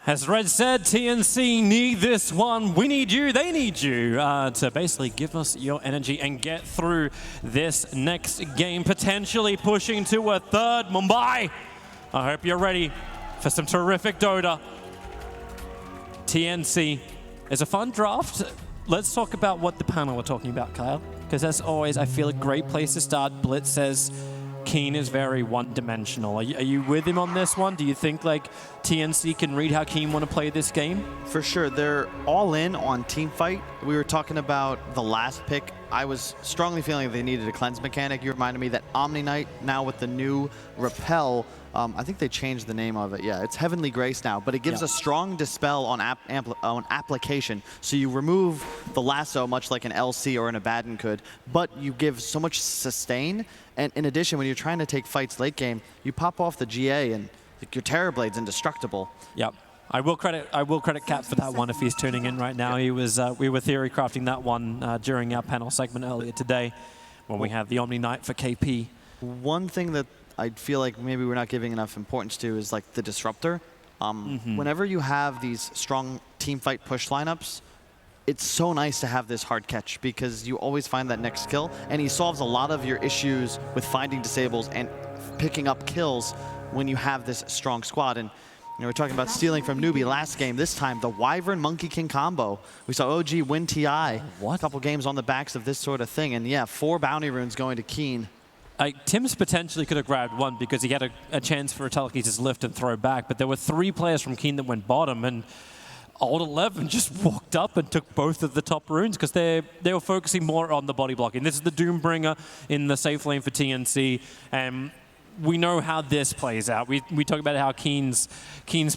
As Red said, TNC need this one. We need you, they need you to basically give us your energy and get through this next game, potentially pushing to a third Mumbai. I hope you're ready for some terrific Dota. TNC is a fun draft. Let's talk about what the panel are talking about, Kyle, because as always, I feel a great place to start. Blitz says Keen is very one-dimensional. Are you with him on this one? Do you think like TNC can read how Keen want to play this game? For sure. They're all in on team fight. We were talking about the last pick. I was strongly feeling they needed a cleanse mechanic. You reminded me that Omni Knight now with the new Repel, I think they changed the name of it. Yeah, it's Heavenly Grace now, but it gives a strong dispel on application. So you remove the lasso much like an LC or an Abaddon could, but you give so much sustain. And in addition, when you're trying to take fights late game, you pop off the GA and your Terrorblade's indestructible. Yep. I will credit Cap for that one if he's tuning in right now. He was we were theory crafting that one during our panel segment earlier today when we have the Omni Knight for KP. One thing that I feel like maybe we're not giving enough importance to is like the disruptor. Whenever you have these strong team fight push lineups, it's so nice to have this hard catch because you always find that next kill, and he solves a lot of your issues with finding disables and picking up kills when you have this strong squad. And you know, we're talking about stealing from Newbie last game. This time, the Wyvern Monkey King combo. We saw OG win TI a couple games on the backs of this sort of thing. And yeah, 4 bounty runes going to Keen. Tim's potentially could have grabbed one because he had a chance for a telekinesis lift and throw back, but there were 3 players from Keen that went bottom, and Old 11 just walked up and took both of the top runes because they were focusing more on the body blocking. This is the Doombringer in the safe lane for TNC, and we know how this plays out. We talk about how Keen's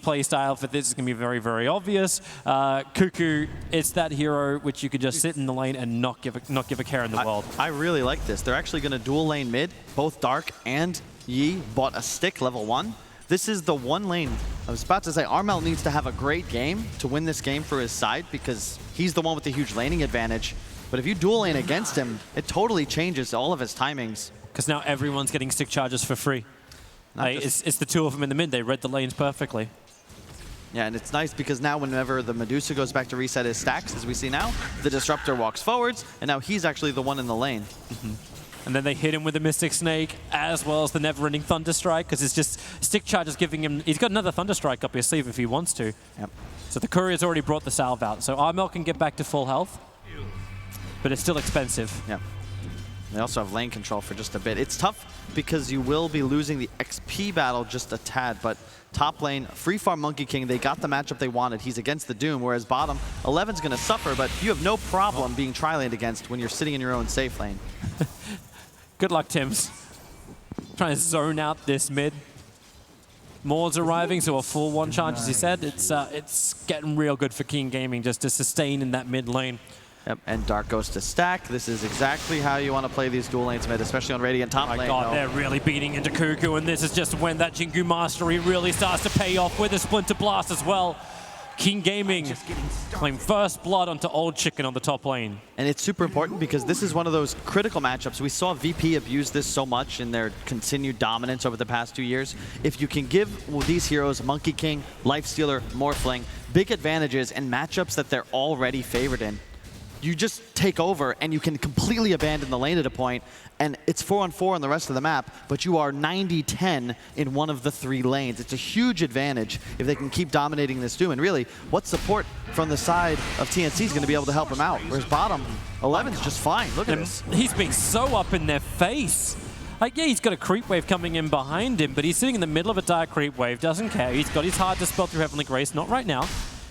play style for this is going to be very, very obvious. Cuckoo, it's that hero which you could just sit in the lane and not give a care in the world. I really like this. They're actually going to dual lane mid. Both Dark and Yi bought a stick level 1. This is the one lane. I was about to say Armel needs to have a great game to win this game for his side because he's the one with the huge laning advantage. But if you dual lane against him, it totally changes all of his timings. Because now everyone's getting stick charges for free. It's the 2 of them in the mid. They read the lanes perfectly. Yeah, and it's nice because now whenever the Medusa goes back to reset his stacks, as we see now, the Disruptor walks forwards, and now he's actually the one in the lane. And then they hit him with the Mystic Snake, as well as the never-ending Thunder Strike, because it's just stick charges giving him... He's got another Thunder Strike up his sleeve if he wants to. Yep. So the Courier's already brought the salve out. So Armel can get back to full health, but it's still expensive. Yep. They also have lane control for just a bit. It's tough because you will be losing the XP battle just a tad, but top lane, Free Farm Monkey King, they got the matchup they wanted. He's against the Doom, whereas bottom, 11's going to suffer, but you have no problem being tri-laned against when you're sitting in your own safe lane. Good luck, Tims. Trying to zone out this mid. Maud's arriving, so a full 1 charge, as he said. It's getting real good for King Gaming just to sustain in that mid lane. Yep, and Dark goes to stack. This is exactly how you want to play these dual lanes mid, especially on Radiant top lane. Oh my god, they're really beating into Cuckoo, and this is just when that Jingu Mastery really starts to pay off with a Splinter Blast as well. King Gaming claim first blood onto Old Chicken on the top lane. And it's super important because this is one of those critical matchups. We saw VP abuse this so much in their continued dominance over the past 2 years. If you can give these heroes, Monkey King, Lifestealer, Morphling, big advantages in matchups that they're already favored in, you just take over and you can completely abandon the lane at a point, and it's 4-on-4 on the rest of the map, but you are 90-10 in one of the 3 lanes. It's a huge advantage if they can keep dominating this Doom. And really, what support from the side of TNC is going to be able to help him out? Whereas bottom, 11's just fine. Look at this. He's being so up in their face. Like, yeah, he's got a creep wave coming in behind him, but he's sitting in the middle of a dire creep wave, doesn't care. He's got his hard dispel through Heavenly Grace, not right now,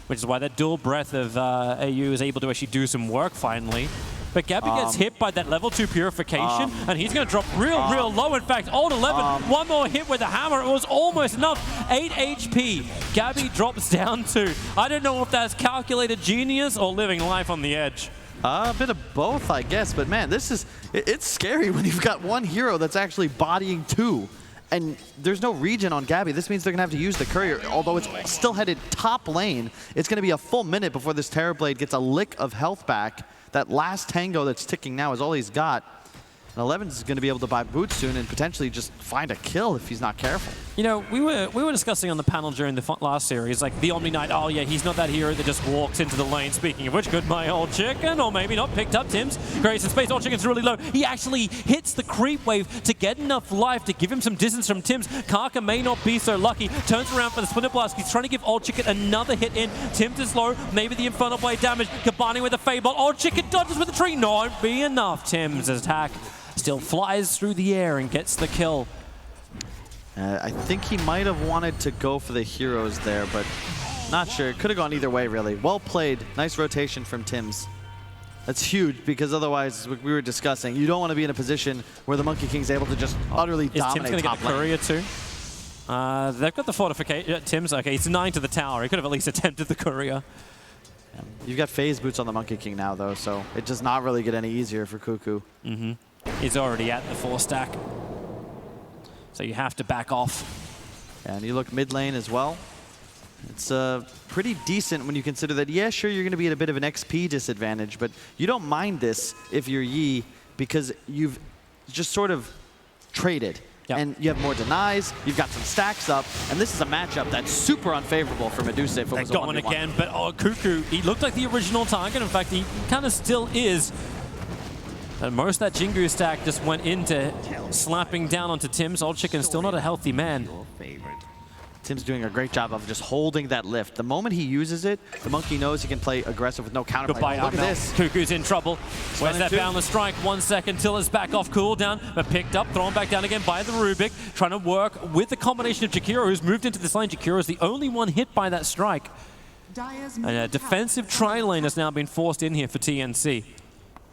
which is why that dual breath of AU is able to actually do some work finally. But Gabby gets hit by that level 2 purification, and he's going to drop real low. In fact, Old 11, one more hit with the hammer. It was almost enough. 8 HP. Gabby drops down to, I don't know if that's calculated genius or living life on the edge. A bit of both, I guess. But man, it's scary when you've got one hero that's actually bodying 2. And there's no regen on Gabby. This means they're going to have to use the Courier. Although it's still headed top lane, it's going to be a full minute before this Terrorblade gets a lick of health back. That last Tango that's ticking now is all he's got. And 11's going to be able to buy boots soon and potentially just find a kill if he's not careful. You know, we were discussing on the panel during the last series, like the Omni Knight, oh yeah, he's not that hero that just walks into the lane. Speaking of which, good my old chicken, or maybe not, picked up Tim's. Creates some space, old chicken's really low. He actually hits the creep wave to get enough life to give him some distance from Tim's. Karka may not be so lucky, turns around for the Splinter Blast. He's trying to give old chicken another hit in. Tim's is low, maybe the Infernal Blade damage, combining with the Fable. Old chicken dodges with the tree, not be enough. Tim's attack still flies through the air and gets the kill. I think he might have wanted to go for the heroes there, but not sure. It could have gone either way, really. Well played. Nice rotation from Tim's. That's huge, because otherwise, we were discussing, you don't want to be in a position where the Monkey King's able to just utterly dominate Tim's top gonna lane. get the courier too. They've got the fortification. Tim's, okay, he's 9 to the tower. He could have at least attempted the courier. You've got phase boots on the Monkey King now, though, so it does not really get any easier for Cuckoo. He's already at the 4 stack. So you have to back off. And you look mid lane as well. It's pretty decent when you consider that, yeah, sure, you're going to be at a bit of an XP disadvantage, but you don't mind this if you're Yi, because you've just sort of traded. Yep. And you have more denies, you've got some stacks up, and this is a matchup that's super unfavorable for Medusa if it was a 1v1. Going again, but Cuckoo, he looked like the original target. In fact, he kind of still is. And most of that Jingu stack just went into slapping down onto Tim's. Old Chicken still not a healthy man. Tim's doing a great job of just holding that lift. The moment he uses it, the Monkey knows he can play aggressive with no counterplay. Goodbye, Look at this. Cuckoo's in trouble. Where's that boundless strike? 1 second till it's back off cooldown, but picked up, thrown back down again by the Rubik. Trying to work with the combination of Jakiro, who's moved into this lane. Jakiro is the only one hit by that strike. And a defensive tri-lane has now been forced in here for TNC.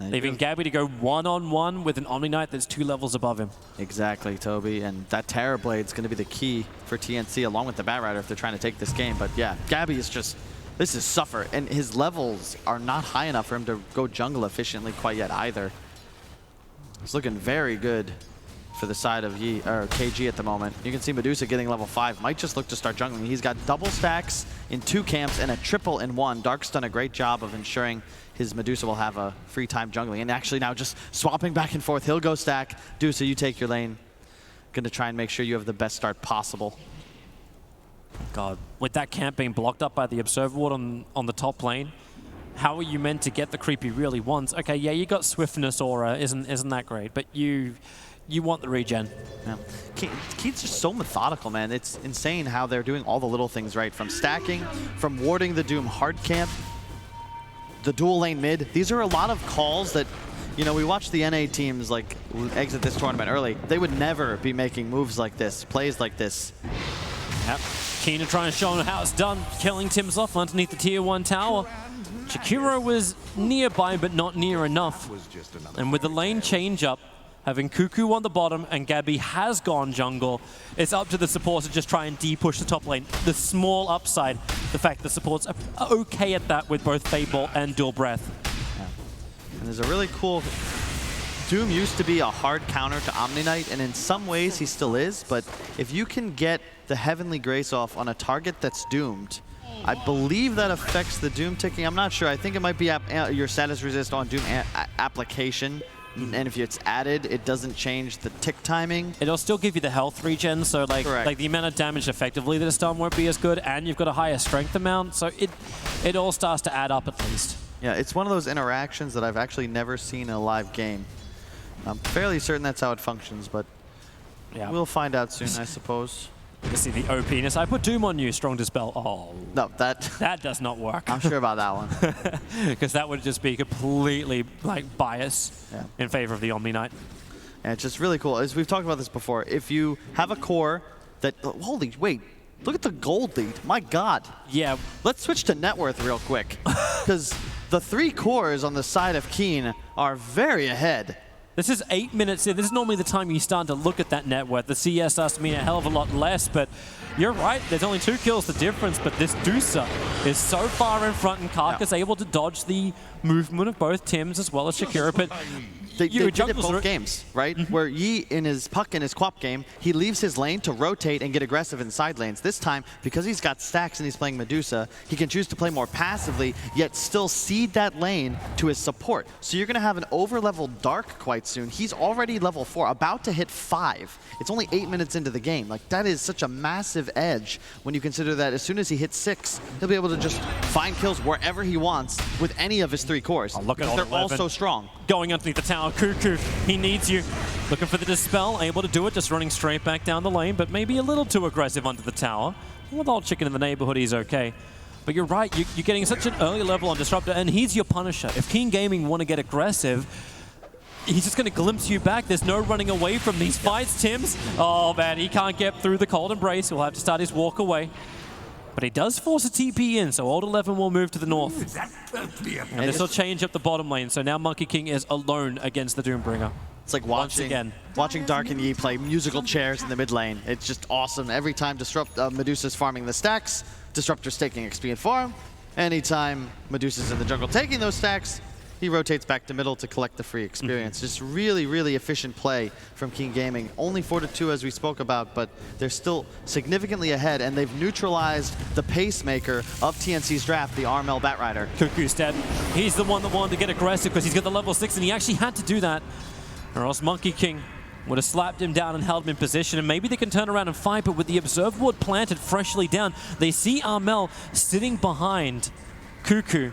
Leaving Gabby to go one-on-one with an Omni Knight that's 2 levels above him. Exactly, Toby. And that Terror Blade's going to be the key for TNC along with the Bat Rider if they're trying to take this game. But yeah, Gabby is just, this is suffer. And his levels are not high enough for him to go jungle efficiently quite yet either. It's looking very good for the side of KG at the moment. You can see Medusa getting level 5. Might just look to start jungling. He's got double stacks in 2 camps and a triple in 1. Dark's done a great job of ensuring his Medusa will have a free time jungling. And actually now just swapping back and forth. He'll go stack. Medusa, you take your lane. Gonna try and make sure you have the best start possible. God, with that camp being blocked up by the Observer Ward on the top lane, how are you meant to get the creep he really wants? Okay, yeah, you got Swiftness Aura, isn't that great, but you want the regen. Yeah. Keith's just so methodical, man. It's insane how they're doing all the little things right. From stacking, from warding the Doom hard camp, the dual lane mid. These are a lot of calls that, you know, we watched the NA teams like exit this tournament early. They would never be making moves like this, plays like this. Yep. Keen to try and show him how it's done, killing Tim's off underneath the tier 1 tower. Jakiro was nearby, but not near enough. And with the lane change up, having Cuckoo on the bottom and Gabby has gone jungle, it's up to the supports to just try and de-push the top lane. The small upside, the fact the supports are okay at that with both Fable and Dual Breath. Yeah. And there's a really cool... Doom used to be a hard counter to Omni Knight, and in some ways he still is, but if you can get the Heavenly Grace off on a target that's doomed, I believe that affects the Doom ticking. I'm not sure. I think it might be your status resist on Doom application. And if it's added, it doesn't change the tick timing. It'll still give you the health regen, so like the amount of damage effectively that it's done won't be as good, and you've got a higher strength amount, so it all starts to add up at least. Yeah, it's one of those interactions that I've actually never seen in a live game. I'm fairly certain that's how it functions, but yeah, we'll find out soon, I suppose. You see the OPness. I put Doom on you, Strong Dispel. Oh. No, that does not work. I'm sure about that one. Because that would just be completely like bias in favor of the Omni Knight. And it's just really cool. As we've talked about this before, if you have a core that, holy, wait, look at the gold lead. My God. Yeah. Let's switch to net worth real quick. Because the 3 cores on the side of Keen are very ahead. This is 8 minutes in. This is normally the time you start to look at that net worth. The CS starts to mean a hell of a lot less, but you're right. There's only 2 kills the difference, but this Dusa is so far in front, and Karka's able to dodge the movement of both Tims as well as Shakira. But They did it jungles both games, right? Where Yi, in his puck and his quap game, he leaves his lane to rotate and get aggressive in side lanes. This time, because he's got stacks and he's playing Medusa, he can choose to play more passively, yet still cede that lane to his support. So you're going to have an over-leveled Dark quite soon. He's already level 4, about to hit 5. It's only 8 minutes into the game. Like, that is such a massive edge when you consider that as soon as he hits 6, he'll be able to just find kills wherever he wants with any of his 3 cores. Oh, look at all they're all so strong. Going underneath the tower, Cuckoo, he needs you. Looking for the Dispel, able to do it, just running straight back down the lane, but maybe a little too aggressive under the tower. With Old Chicken in the neighborhood, he's okay. But you're right, you're getting such an early level on Disruptor, and he's your Punisher. If Keen Gaming want to get aggressive, he's just going to glimpse you back. There's no running away from these fights, Tims. Oh man, he can't get through the cold embrace. He'll have to start his walk away. But he does force a TP in, so Old 11 will move to the north. And this will change up the bottom lane, so now Monkey King is alone against the Doombringer. It's like watching Dark and Yi play musical chairs in the mid lane. It's just awesome. Every time Medusa's farming the stacks, Disruptor's taking XP and farm. Anytime Medusa's in the jungle taking those stacks, he rotates back to middle to collect the free experience. Just really, really efficient play from Keen Gaming. Only 4-2 as we spoke about, but they're still significantly ahead, and they've neutralized the pacemaker of TNC's draft, the Armel Batrider. Cuckoo's dead. He's the one that wanted to get aggressive because he's got the level 6, and he actually had to do that. Or else Monkey King would have slapped him down and held him in position, and maybe they can turn around and fight, but with the Observe Ward planted freshly down, they see Armel sitting behind Cuckoo.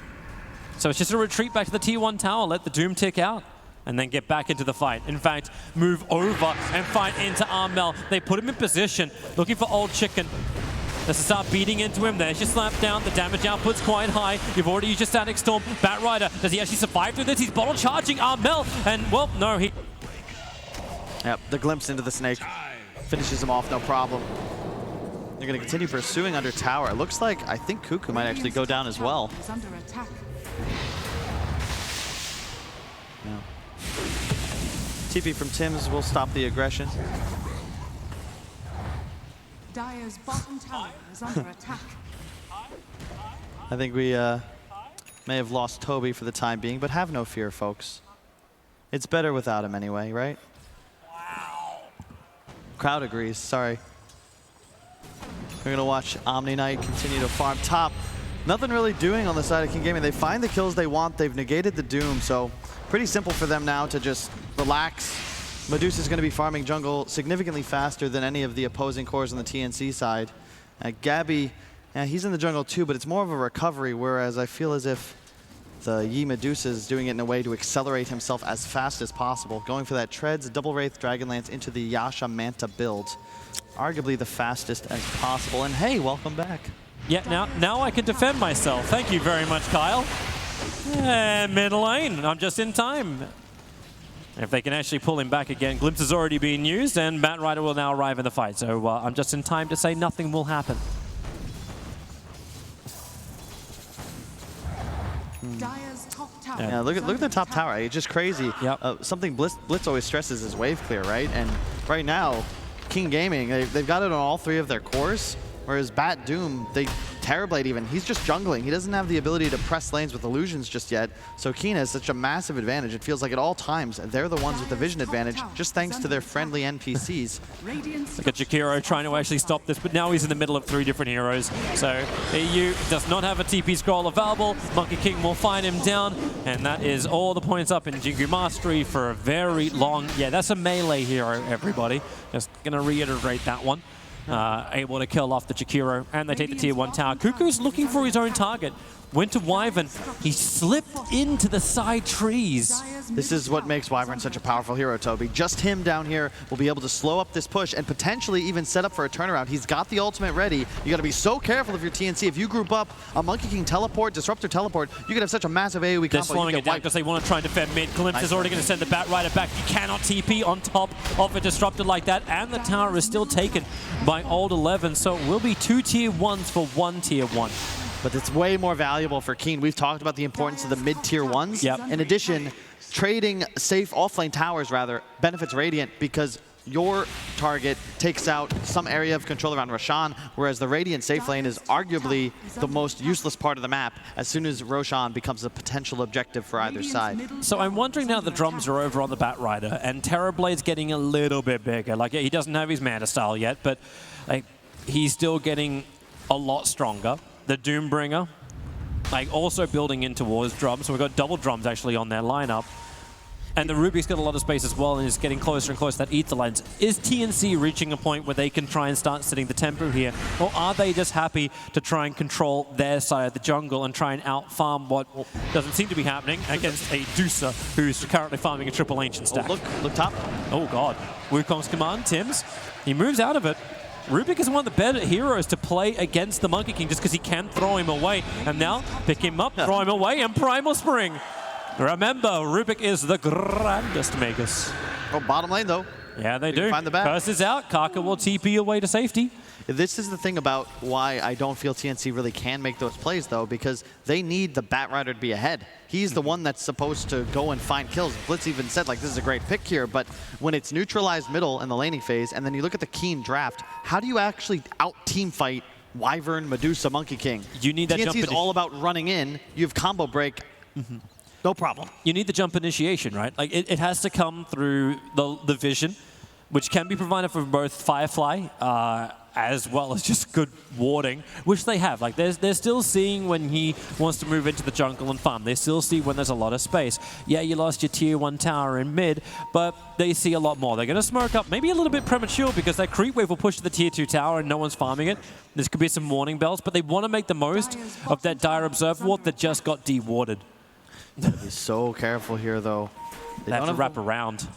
So it's just a retreat back to the Tier 1 tower, let the Doom tick out, and then get back into the fight. In fact, move over and fight into Armel. They put him in position, looking for Old Chicken. Let's start beating into him. There's your slap down. The damage output's quite high. You've already used your Static Storm. Batrider, does he actually survive through this? He's bottle charging Armel, and well, no, he... Yep, the glimpse into the snake finishes him off, no problem. They're going to continue pursuing under tower. It looks like, I think Cuckoo might actually go down as well. Yeah. TP from Tims will stop the aggression. Dire's bottom tower is under attack. I think we may have lost Toby for the time being, but have no fear, folks. It's better without him anyway, right? Wow. Crowd agrees, sorry. We're going to watch Omni Knight continue to farm top. Nothing really doing on the side of King Gaming. They find the kills they want. They've negated the Doom, so pretty simple for them now to just relax. Medusa's going to be farming jungle significantly faster than any of the opposing cores on the TNC side. Gabby, he's in the jungle too, but it's more of a recovery, whereas I feel as if the Yi Medusa is doing it in a way to accelerate himself as fast as possible. Going for that Treads, Double Wraith, Dragonlance into the Yasha Manta build. Arguably the fastest as possible. And hey, welcome back. Yeah, now I can defend myself. Thank you very much, Kyle. And mid lane, I'm just in time. If they can actually pull him back again, Glimpse has already been used, and Batrider will now arrive in the fight. So I'm just in time to say nothing will happen. Dire's top tower. Yeah, look at the top tower. It's just crazy. Yep. Something Blitz always stresses is wave clear, right? And right now, King Gaming, they've got it on all 3 of their cores, whereas Bat Doom, Terrorblade even, he's just jungling. He doesn't have the ability to press lanes with illusions just yet. So Keen has such a massive advantage. It feels like at all times, they're the ones with the vision advantage, just thanks to their friendly NPCs. Look at Jakiro trying to actually stop this, but now he's in the middle of 3 different heroes. So EU does not have a TP scroll available. Monkey King will find him down, and that is all the points up in Jingu Mastery for a very long... Yeah, that's a melee hero, everybody. Just going to reiterate that one. Able to kill off the Jakiro, and they take the Tier 1 tower. Cuckoo's looking for his own target. Went to Wyvern. He slipped into the side trees. This is what makes Wyvern such a powerful hero, Toby. Just him down here will be able to slow up this push and potentially even set up for a turnaround. He's got the ultimate ready. You got to be so careful if you're TNC. If you group up a Monkey King teleport, Disruptor teleport, you could have such a massive AoE combo. They're slowing it down because they want to try and defend mid. Glimpse is already going to send the Batrider back. You cannot TP on top of a Disruptor like that, and the tower is still taken by Old 11, so it will be 2 Tier 1s for 1 Tier 1. But it's way more valuable for Keen. We've talked about the importance of the mid-tier 1s. Yep. In addition, trading safe offlane towers, rather, benefits Radiant because your target takes out some area of control around Roshan, whereas the Radiant safe lane is arguably the most useless part of the map as soon as Roshan becomes a potential objective for either side. So I'm wondering now the drums are over on the Batrider, and Terrorblade's getting a little bit bigger. Like, yeah, he doesn't have his mana style yet, but like he's still getting a lot stronger. The Doombringer, like, also building in towards drums. So we've got double drums actually on their lineup. And the Rubik's got a lot of space as well and is getting closer and closer to that Ether lines. Is TNC reaching a point where they can try and start setting the tempo here? Or are they just happy to try and control their side of the jungle and try and out-farm what doesn't seem to be happening against a Deucer who's currently farming a triple ancient stack? Oh, look top. Oh, God. Wukong's command, Tims. He moves out of it. Rubik is one of the better heroes to play against the Monkey King just because he can throw him away. And now, pick him up, throw him away, and Primal Spring. Remember, Rubik is the grandest Magus. Oh, bottom lane, though. Yeah, they do. Find the back. Curse is out. Kaka will TP away to safety. This is the thing about why I don't feel TNC really can make those plays, though, because they need the Batrider to be ahead. He's the one that's supposed to go and find kills. Blitz even said, like, this is a great pick here, but when it's neutralized middle in the laning phase, and then you look at the Keen draft, how do you actually out-team fight Wyvern, Medusa, Monkey King? You need that TNC jump is all about running in. You have combo break. No problem. You need the jump initiation, right? Like, it has to come through the vision, which can be provided from both Firefly as well as just good warding, which they have. Like, they're still seeing when he wants to move into the jungle and farm. They still see when there's a lot of space. Yeah, you lost your tier 1 tower in mid, but they see a lot more. They're going to smoke up, maybe a little bit premature because that creep wave will push to the tier 2 tower and no one's farming it. This could be some warning bells, but they want to make the most of that Dire Observer ward that just got de-warded. Be so careful here, though. They have to wrap around.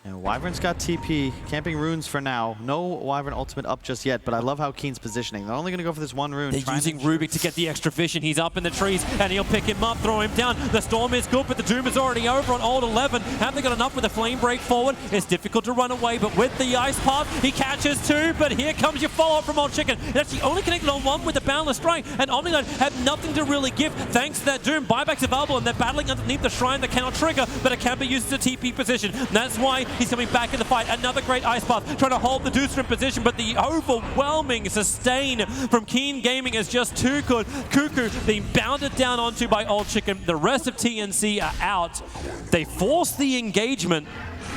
And Wyvern's got TP, camping runes for now. No Wyvern ultimate up just yet, but I love how Keen's positioning. They're only going to go for this one rune. They're using Rubik to get the extra vision. He's up in the trees, and he'll pick him up, throw him down. The Storm is good, but the Doom is already over on Old 11. Have they got enough with the Flame Break forward? It's difficult to run away, but with the Ice Path, he catches two, but here comes your follow-up from Old Chicken. It's actually only connected on one with the Boundless Strike, and Omniglide have nothing to really give thanks to that Doom. Buyback's available, and they're battling underneath the Shrine that cannot trigger, but it can be used as a TP position. And that's why he's coming back in the fight. Another great Ice Path, trying to hold the Deucer in position, but the overwhelming sustain from Keen Gaming is just too good. Cuckoo being bounded down onto by Old Chicken. The rest of TNC are out. They force the engagement,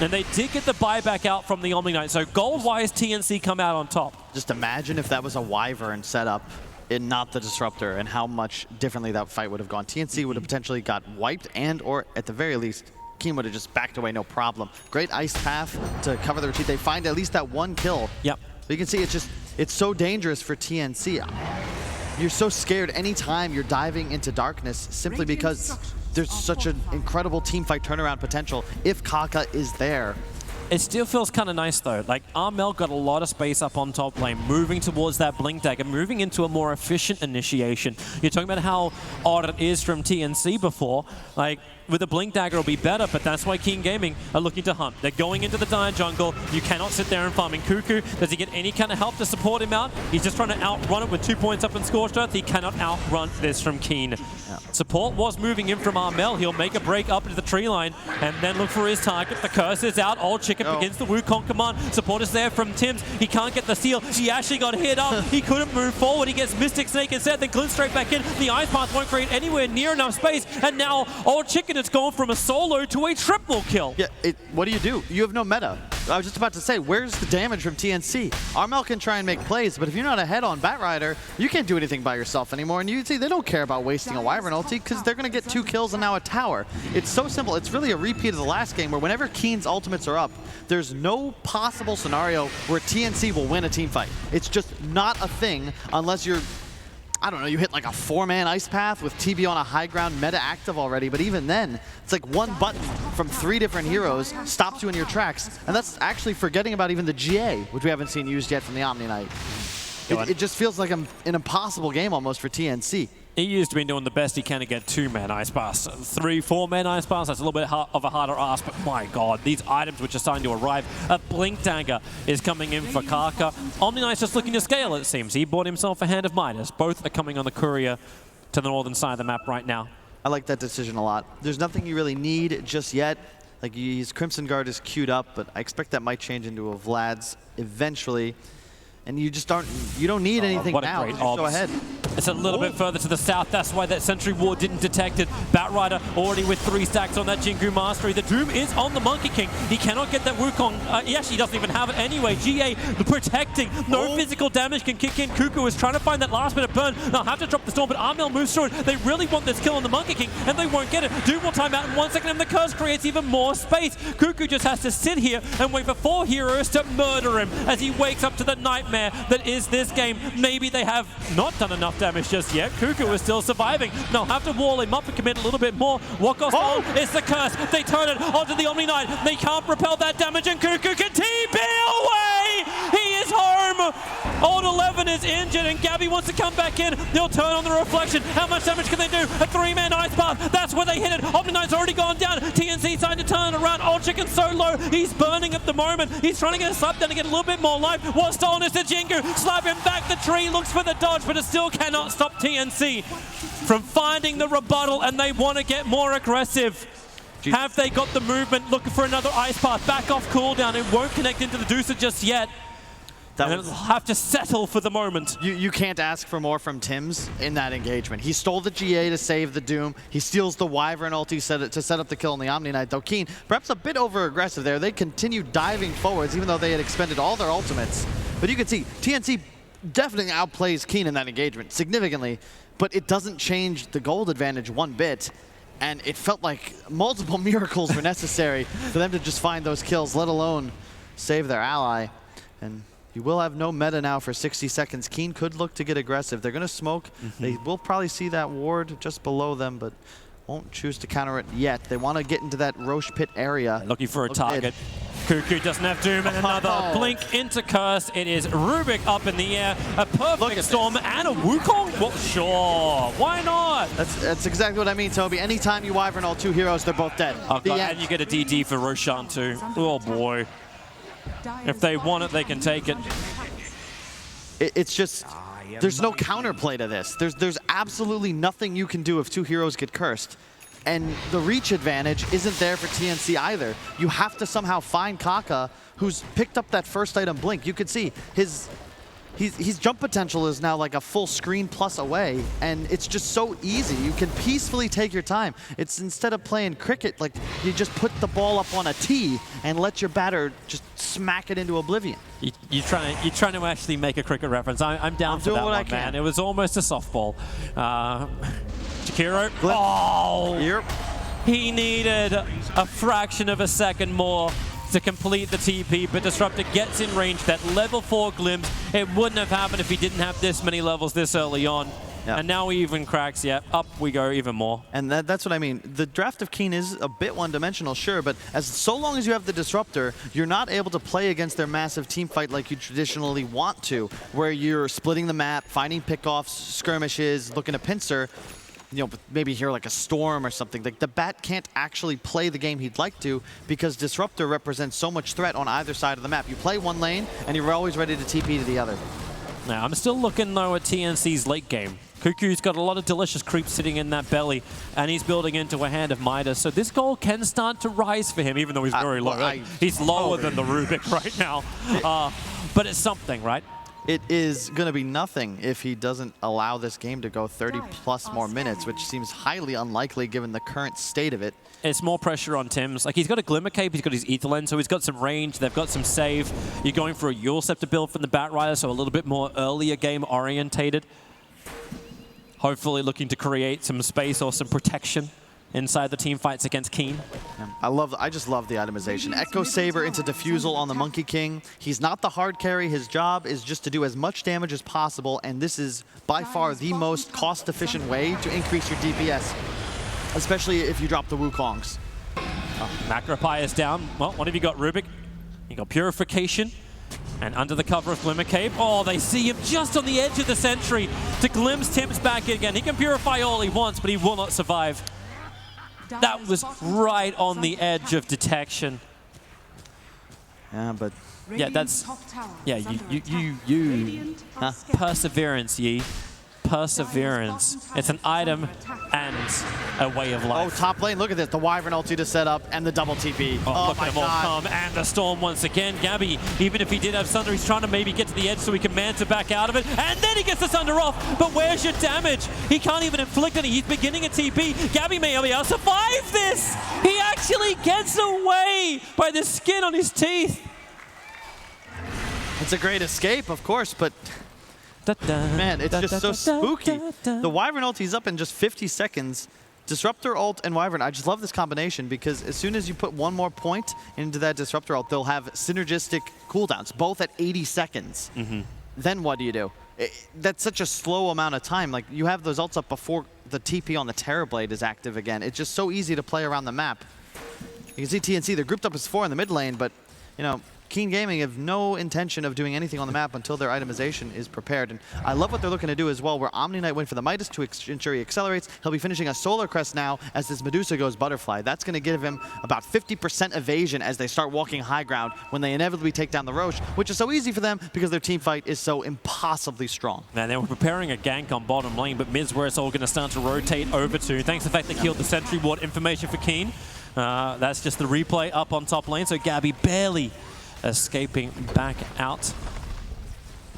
and they did get the buyback out from the Omni Knight. So gold-wise, TNC come out on top. Just imagine if that was a Wyvern setup and not the Disruptor, and how much differently that fight would have gone. TNC would have potentially got wiped, and or at the very least, Keen would have just backed away, no problem. Great Ice Path to cover the retreat. They find at least that one kill. Yep. So you can see it's so dangerous for TNC. You're so scared anytime you're diving into darkness simply because there's such an incredible teamfight turnaround potential if Kaka is there. It still feels kind of nice, though. Like, Armel got a lot of space up on top lane, moving towards that Blink Dagger, moving into a more efficient initiation. You're talking about how odd it is from TNC before. Like, with a Blink Dagger, it'll be better, but that's why Keen Gaming are looking to hunt. They're going into the Dire jungle. You cannot sit there and farming Cuckoo. Does he get any kind of help to support him out? He's just trying to outrun it with 2 points up in Scorched Earth. He cannot outrun this from Keen. Support was moving in from Armel. He'll make a break up into the tree line and then look for his target. The curse is out. Old Chicken begins the Wukong command. Support is there from Tims. He can't get the seal. He actually got hit up. He couldn't move forward. He gets Mystic Snake instead, then glints straight back in. The Ice Path won't create anywhere near enough space. And now Old Chicken has gone from a solo to a triple kill. Yeah, what do? You have no meta. I was just about to say, where's the damage from TNC? Armel can try and make plays, but if you're not ahead on Batrider, you can't do anything by yourself anymore. And you see, they don't care about wasting a Wyvern ulti because they're going to get 2 kills and now a tower. It's so simple. It's really a repeat of the last game where whenever Keen's ultimates are up, there's no possible scenario where TNC will win a team fight. It's just not a thing unless you're, I don't know, you hit like a 4-man Ice Path with TB on a high ground meta active already, but even then, it's like one button from 3 different heroes stops you in your tracks, and that's actually forgetting about even the GA, which we haven't seen used yet from the Omni Knight. It just feels like an impossible game almost for TNC. He used to be doing the best he can to get 2-man Ice Pass. 3, 4-man Ice Pass, that's a little bit of a harder ask, but my god, these items which are starting to arrive. A Blink Dagger is coming in for Kaka. Omni Knight's just looking to scale, it seems. He bought himself a Hand of Midas. Both are coming on the courier to the northern side of the map right now. I like that decision a lot. There's nothing you really need just yet. Like his Crimson Guard is queued up, but I expect that might change into a Vlad's eventually. And you just you don't need anything what a now. great Just go obs. ahead. It's a little bit further to the south. That's why that Sentry Ward didn't detect it. Batrider already with 3 stacks on that Jingu Mastery. The Doom is on the Monkey King. He cannot get that Wukong. He actually doesn't even have it anyway. GA protecting. No physical damage can kick in. Kuku is trying to find that last bit of burn. They'll have to drop the Storm, but Armel moves through it. They really want this kill on the Monkey King, and they won't get it. Doom will time out in 1 second, and the curse creates even more space. Kuku just has to sit here and wait for 4 heroes to murder him as he wakes up to the nightmare that is this game. Maybe they have not done enough damage just yet. Kuku is still surviving. They'll have to wall him up and commit a little bit more. What goes on? It's the curse. They turn it onto the Omni Knight. They can't repel that damage, and Kuku can TP away! He is home! Old 11 is injured, and Gabby wants to come back in. They'll turn on the reflection. How much damage can they do? A 3-man ice path. That's where they hit it. Omni Knight's already gone down. TNC starting to turn around. Old Chicken's so low. He's burning at the moment. He's trying to get a slap down to get a little bit more life. What's stolen is the Jingu. Slap him back. The tree looks for the dodge, but it still cannot stop TNC from finding the rebuttal, and they want to get more aggressive. Have they got the movement? Looking for another ice path. Back off cooldown. It won't connect into the Deucer just yet. And it'll have to settle for the moment. You can't ask for more from Tims in that engagement. He stole the GA to save the Doom. He steals the Wyvern ulti to set up the kill on the Omni Knight. Though Keen, perhaps a bit over-aggressive there. They continue diving forwards even though they had expended all their ultimates. But you can see TNC definitely outplays Keen in that engagement significantly, but it doesn't change the gold advantage one bit. And it felt like multiple miracles were necessary for them to just find those kills, let alone save their ally. And you will have no meta now for 60 seconds. Keen could look to get aggressive. They're going to smoke. They will probably see that ward just below them, but won't choose to counter it yet. They want to get into that Roche pit area. Looking for a target. Kuku doesn't have Doom, and another blink into Curse. It is Rubik up in the air. A perfect storm and a Wukong? Well, sure. Why not? That's exactly what I mean, Toby. Anytime you Wyvern all 2 heroes, they're both dead. Oh, God. And you get a DD for Roshan too. Oh, boy. If they want it, they can take it. It's just, there's no counterplay to this. There's absolutely nothing you can do if 2 heroes get cursed. And the reach advantage isn't there for TNC either. You have to somehow find Kaka, who's picked up that first item blink. You could see his jump potential is now like a full screen plus away, and it's just so easy. You can peacefully take your time. It's instead of playing cricket, like you just put the ball up on a tee and let your batter just smack it into oblivion. You're trying to actually make a cricket reference. I'm down for that one, man. It was almost a softball. Jakiro. Oh! Yep. He needed a fraction of a second more to complete the TP, but Disruptor gets in range. That level 4 glimpse, it wouldn't have happened if he didn't have this many levels this early on. Yep. And now he even cracks, up we go even more. And that's what I mean. The draft of Keen is a bit one-dimensional, sure, but so long as you have the Disruptor, you're not able to play against their massive team fight like you traditionally want to, where you're splitting the map, finding pickoffs, skirmishes, looking to pincer. You know, maybe here like a Storm or something. Like the Bat can't actually play the game he'd like to because Disruptor represents so much threat on either side of the map. You play one lane and you're always ready to TP to the other. Now, I'm still looking though at TNC's late game. Kuku's got a lot of delicious creeps sitting in that belly, and he's building into a hand of Midas. So this goal can start to rise for him, even though he's very low. He's lower than the Rubik right now. But it's something, right? It is going to be nothing if he doesn't allow this game to go 30+ more minutes, which seems highly unlikely given the current state of it. It's more pressure on Tims. Like, he's got a Glimmer Cape, he's got his Ether Lens, so he's got some range, they've got some save. You're going for a Eul Scepter build from the Batrider, so a little bit more earlier game orientated. Hopefully looking to create some space or some protection inside the team fights against Keen. I just love the itemization. Echo Saber into Diffusal on the Monkey King. He's not the hard carry. His job is just to do as much damage as possible, and this is by far the most cost-efficient way to increase your DPS, especially if you drop the Wukongs. Macropie is down. Well, what have you got, Rubik? You got Purification. And under the cover of Glimmer Cape, oh, they see him just on the edge of the sentry to glimpse Tims back in again. He can purify all he wants, but he will not survive. That was right on the edge of detection. Yeah, but yeah, that's you perseverance, Yi. perseverance. It's an item and a way of Oh, life. top lane, look at this. The Wyvern ulti to set up and the double TP. Oh, look my at them all God. come, and the Storm once again. Gabby, even if he did have Sunder, he's trying to maybe get to the edge so he can Manta back out of it, and then he gets the Sunder off, but where's your damage? He can't even inflict any, he's beginning a TP. Gabby may be able to survive this! He actually gets away by the skin on his teeth! It's a great escape, of course, but Man, man, it's just so spooky. The Wyvern ulti's up in just 50 seconds. Disruptor ult and Wyvern, I just love this combination because as soon as you put one more point into that Disruptor ult, they'll have synergistic cooldowns, both at 80 seconds. Then what do you do? That's such a slow amount of time. Like, you have those ults up before the TP on the Terrorblade is active again. It's just so easy to play around the map. You can see TNC, they're grouped up as 4 in the mid lane, but, you know, Keen Gaming have no intention of doing anything on the map until their itemization is prepared. And I love what they're looking to do as well, where Omni Knight went for the Midas to ensure he accelerates. He'll be finishing a Solar Crest now as this Medusa goes Butterfly. That's going to give him about 50% evasion as they start walking high ground when they inevitably take down the Roche, which is so easy for them because their team fight is so impossibly strong. Man, they were preparing a gank on bottom lane, but mid's where it's all going to start to rotate over to. Thanks to the fact they killed the Sentry Ward information for Keen. That's just the replay up on top lane, so Gabby barely escaping back out.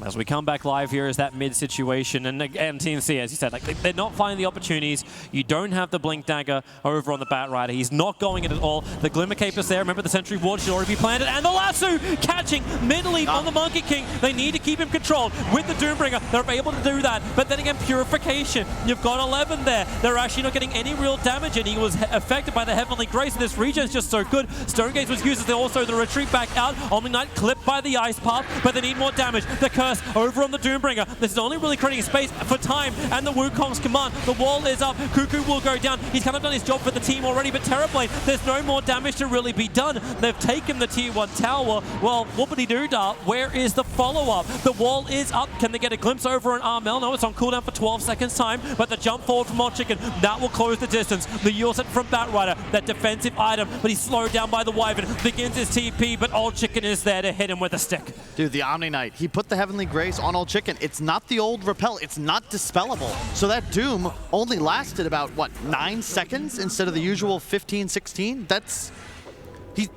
As we come back live here is that mid situation, and again TNC, as you said, like they're not finding the opportunities. You don't have the Blink Dagger over on the Bat Rider. He's not going it at all. The Glimmer Cape is there. Remember, the Sentry Ward should already be planted, and the Lasso catching mid-leap on the Monkey King. They need to keep him controlled with the Doombringer. They're able to do that, but then again, Purification. You've got 11 there. They're actually not getting any real damage, and he was affected by the Heavenly Grace. This regen is just so good. Stonegaze was used as also the retreat back out. Omni Knight clipped by the Ice Path, but they need more damage. The Curse over on the Doombringer. This is only really creating space for time and the Wukong's command. The wall is up. Cuckoo will go down. He's kind of done his job for the team already, but Terrorblade, there's no more damage to really be done. They've taken the tier 1 tower. Well, whoopity-doo-dah, where is the follow-up? The wall is up. Can they get a glimpse over an Armel? No, it's on cooldown for 12 seconds time, but the jump forward from Old Chicken, that will close the distance. The Yule set from Bat Rider, that defensive item, but he's slowed down by the Wyvern. Begins his TP, but Old Chicken is there to hit him with a stick. Dude, the Omni Knight, he put the Heavenly Grace on Old Chicken. It's not the old Repel, it's not dispellable. So that Doom only lasted about, what, 9 seconds instead of the usual 15, 16? That's...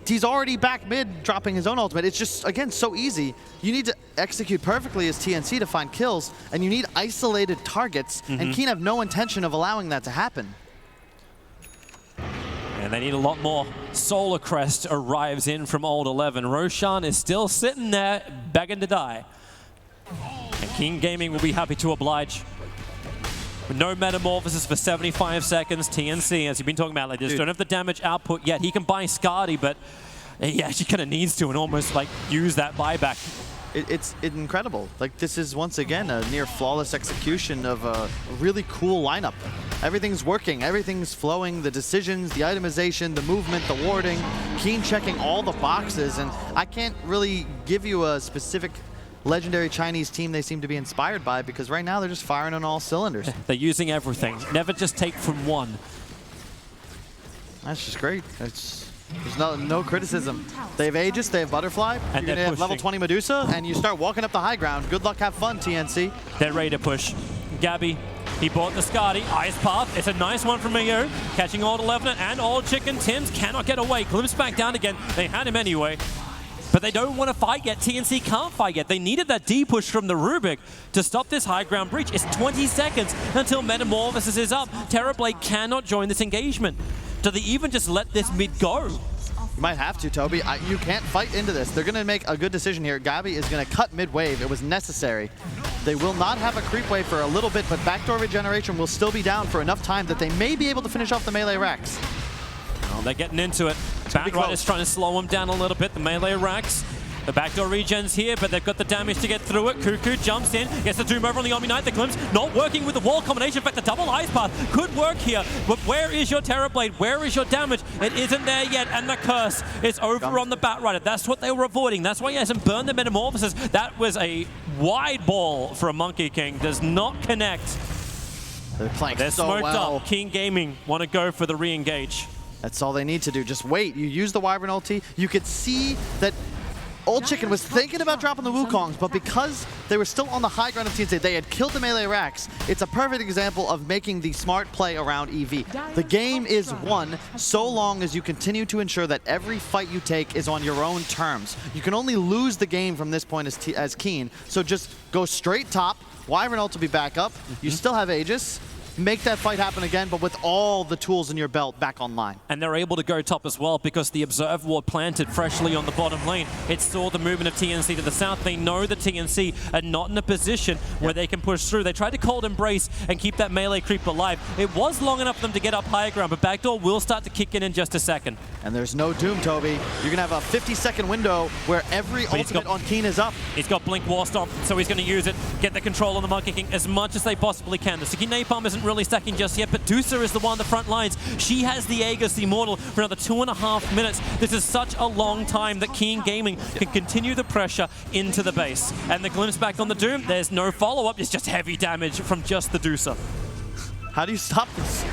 He's already back mid, dropping his own ultimate. It's just, again, so easy. You need to execute perfectly as TNC to find kills, and you need isolated targets, and Keen have no intention of allowing that to happen. And they need a lot more. Solar Crest arrives in from Old 11. Roshan is still sitting there, begging to die. And King Gaming will be happy to oblige. With no Metamorphosis for 75 seconds, TNC, as you've been talking about, like, they just don't have the damage output yet. He can buy Scardy, but he actually kind of needs to and almost like use that buyback. It's incredible. Like, this is once again a near flawless execution of a really cool lineup. Everything's working, everything's flowing, the decisions, the itemization, the movement, the warding, Keen checking all the boxes, and I can't really give you a specific legendary Chinese team they seem to be inspired by, because right now they're just firing on all cylinders. They're using everything. Never just take from one. That's just great. There's no criticism. They have Aegis, they have Butterfly, and you're gonna have level 20 Medusa, and you start walking up the high ground. Good luck, have fun, TNC. They're ready to push. Gabby, he bought the Scardy. Ice Path, it's a nice one from Mio. Catching Old 11 and Old Chicken. Tims cannot get away. Glimpse back down again. They had him anyway. But they don't want to fight yet. TNC can't fight yet. They needed that D-push from the Rubik to stop this high ground breach. It's 20 seconds until Metamorphosis is up. Terrorblade cannot join this engagement. Do they even just let this mid go? You might have to, Toby. You can't fight into this. They're going to make a good decision here. Gabby is going to cut mid-wave. It was necessary. They will not have a creep wave for a little bit, but backdoor regeneration will still be down for enough time that they may be able to finish off the melee racks. Oh, they're getting into it. Bat Rider's trying to slow him down a little bit. The melee racks. The backdoor regen's here, but they've got the damage to get through it. Cuckoo jumps in, gets the Doom over on the Omni Knight. The Glimpse not working with the wall combination. In fact, the double Ice Path could work here. But where is your Terrorblade? Where is your damage? It isn't there yet, and the Curse is over on the Bat Rider. That's what they were avoiding. That's why he hasn't burned the Metamorphosis. That was a wide ball for a Monkey King. Does not connect. They're playing They're so smoked well. up. King Gaming want to go for the re-engage. That's all they need to do. Just wait. You use the Wyvern ulti. You could see that Old Chicken was thinking about dropping the Wukongs, but because they were still on the high ground of TNC, they had killed the melee racks. It's a perfect example of making the smart play around EV. The game is won so long as you continue to ensure that every fight you take is on your own terms. You can only lose the game from this point as Keen, so just go straight top. Wyvern ult will be back up. You still have Aegis. Make that fight happen again, but with all the tools in your belt back online. And they're able to go top as well because the Observe Ward planted freshly on the bottom lane. It saw the movement of TNC to the south. They know that TNC are not in a position where they can push through. They tried to cold embrace and keep that melee creep alive. It was long enough for them to get up higher ground, but backdoor will start to kick in just a second. And there's no doom, Toby. You're going to have a 50-second window where every ultimate on Keen is up. He's got Blink War Stomp, so he's going to use it, get the control on the Monkey King as much as they possibly can. The Siki Napalm isn't really stacking just yet, but Dusa is the one on the front lines. She has the Aegis Immortal for another 2.5 minutes. This is such a long time that Keen Gaming can continue the pressure into the base. And the glimpse back on the Doom, there's no follow-up, it's just heavy damage from just the Dusa. How do you stop this?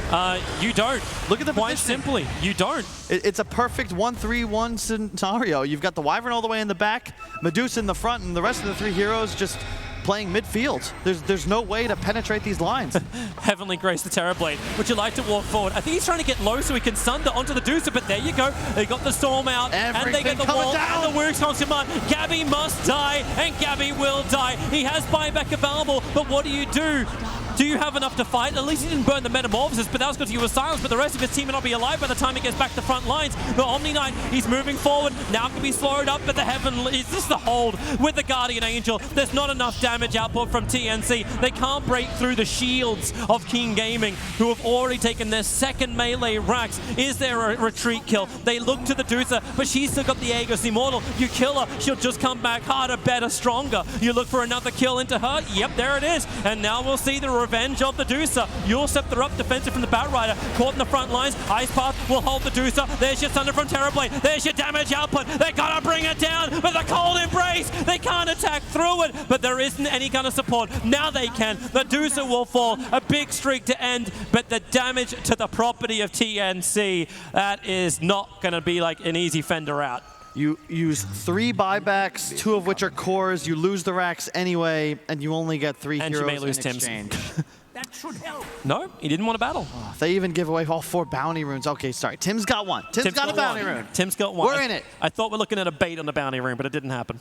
You don't. Look at the Quite positioning. simply, you don't. It's a perfect 1-3-1 scenario. You've got the Wyvern all the way in the back, Medusa in the front, and the rest of the three heroes just playing midfield. There's no way to penetrate these lines. Heavenly Grace the Terrorblade. Would you like to walk forward? I think he's trying to get low so he can sunder onto the Dusa, but there you go. They got the Storm out, and they get the wall, down. and the Wukong's command. Gabby must die, and Gabby will die. He has buyback available, but what do? Do you have enough to fight? At least he didn't burn the Metamorphosis, but that was because he was silenced, but the rest of his team may not be alive by the time he gets back to front lines. The Omni Knight, he's moving forward. Now can be slowed up, but the Heavenly, is this the hold with the Guardian Angel? There's not enough damage output from TNC. They can't break through the shields of King Gaming, who have already taken their second melee racks. Is there a retreat kill? They look to the Dusa, but she's still got the Aegis Immortal. You kill her, she'll just come back harder, better, stronger. You look for another kill into her. Yep, there it is. And now we'll see the revenge of the Dusa. You'll scepter up defensive from the Batrider. Caught in the front lines. Ice Path will hold the Dusa. There's your Thunder from Terrorblade. There's your damage output. They gotta bring it down with a cold embrace. They can't attack through it, but there isn't any kind of support. Now they can. The Dusa will fall. A big streak to end, but the damage to the property of TNC, that is not gonna be like an easy fender out. You use 3 buybacks, 2 of which are cores. You lose the racks anyway, and you only get 3 And you heroes may lose in Tim's. exchange. That should help. No, he didn't want to battle. They even give away all 4 bounty runes. Okay, sorry. Tim's got 1. Tim's got a bounty rune. Tim's got 1. We're in it. I thought we're looking at a bait on the bounty rune, but it didn't happen.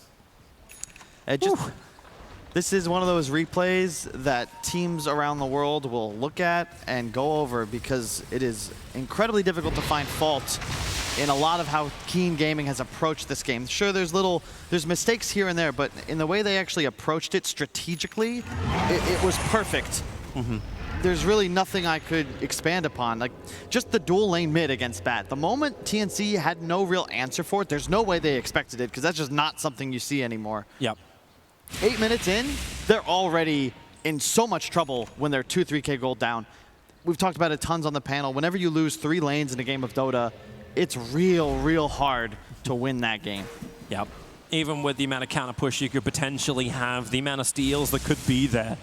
This is one of those replays that teams around the world will look at and go over because it is incredibly difficult to find fault in a lot of how Keen Gaming has approached this game. Sure, there's mistakes here and there, but in the way they actually approached it strategically, it was perfect. There's really nothing I could expand upon. Like, just the dual lane mid against Bat. The moment TNC had no real answer for it, there's no way they expected it, because that's just not something you see anymore. Yep. 8 minutes in, they're already in so much trouble when they're 2-3K gold down. We've talked about it tons on the panel. Whenever you lose 3 lanes in a game of Dota, it's real hard to win that game. Yep. Even with the amount of counter push you could potentially have, the amount of steals that could be there.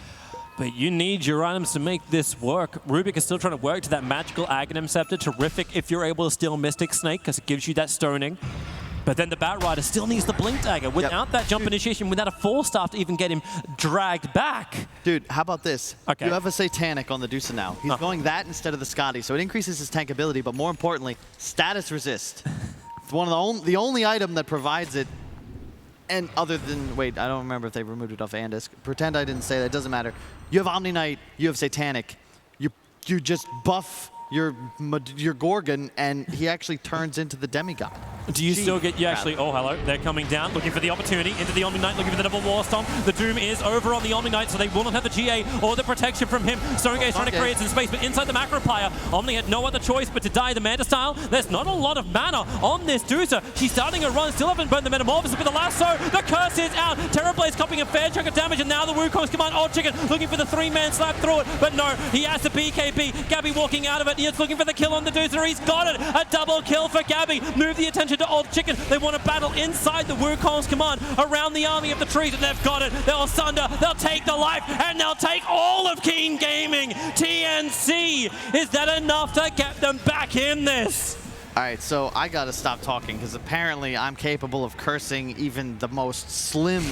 But you need your items to make this work. Rubik is still trying to work to that magical Aghanim Scepter. Terrific if you're able to steal Mystic Snake, because it gives you that stoning. But then the Batrider still needs the Blink Dagger. Without that jump initiation, without a 4-star to even get him dragged back. Dude, how about this? Okay. You have a Satanic on the Dusa now. He's going that instead of the Scotty, so it increases his tank ability, but more importantly, status resist. It's one of the only item that provides it. And other than, wait, I don't remember if they removed it off Andisk. Pretend I didn't say that, it doesn't matter. You have Omni Knight, you have Satanic. You just buff your Gorgon, and he actually turns into the demigod. Do you still get, oh, hello, they're coming down, looking for the opportunity, into the Omni Knight, looking for the double War Stomp. The Doom is over on the Omni Knight, so they will not have the GA or the protection from him. Stonegate is trying to create some space, but inside the Macroplier, Omni had no other choice but to die the Manta style. There's not a lot of mana on this Dusa. She's starting a run, still haven't burned the Metamorphosis, but the lasso, the curse is out. Terrorblade's copying a fair chunk of damage, and now the Wukong's command, Old Chicken, looking for the 3-man slap through it, but no, he has the BKB. Gabby walking out of it, he's looking for the kill on the Dusa, he's got it. A double kill for Gabby. Move the attention to Old Chicken. They want to battle inside the Wukong's command around the army of the trees, and they've got it. They'll sunder, they'll take the life, and they'll take all of Keen Gaming. TNC, is that enough to get them back in this? All right, so I gotta stop talking because apparently I'm capable of cursing even the most slim.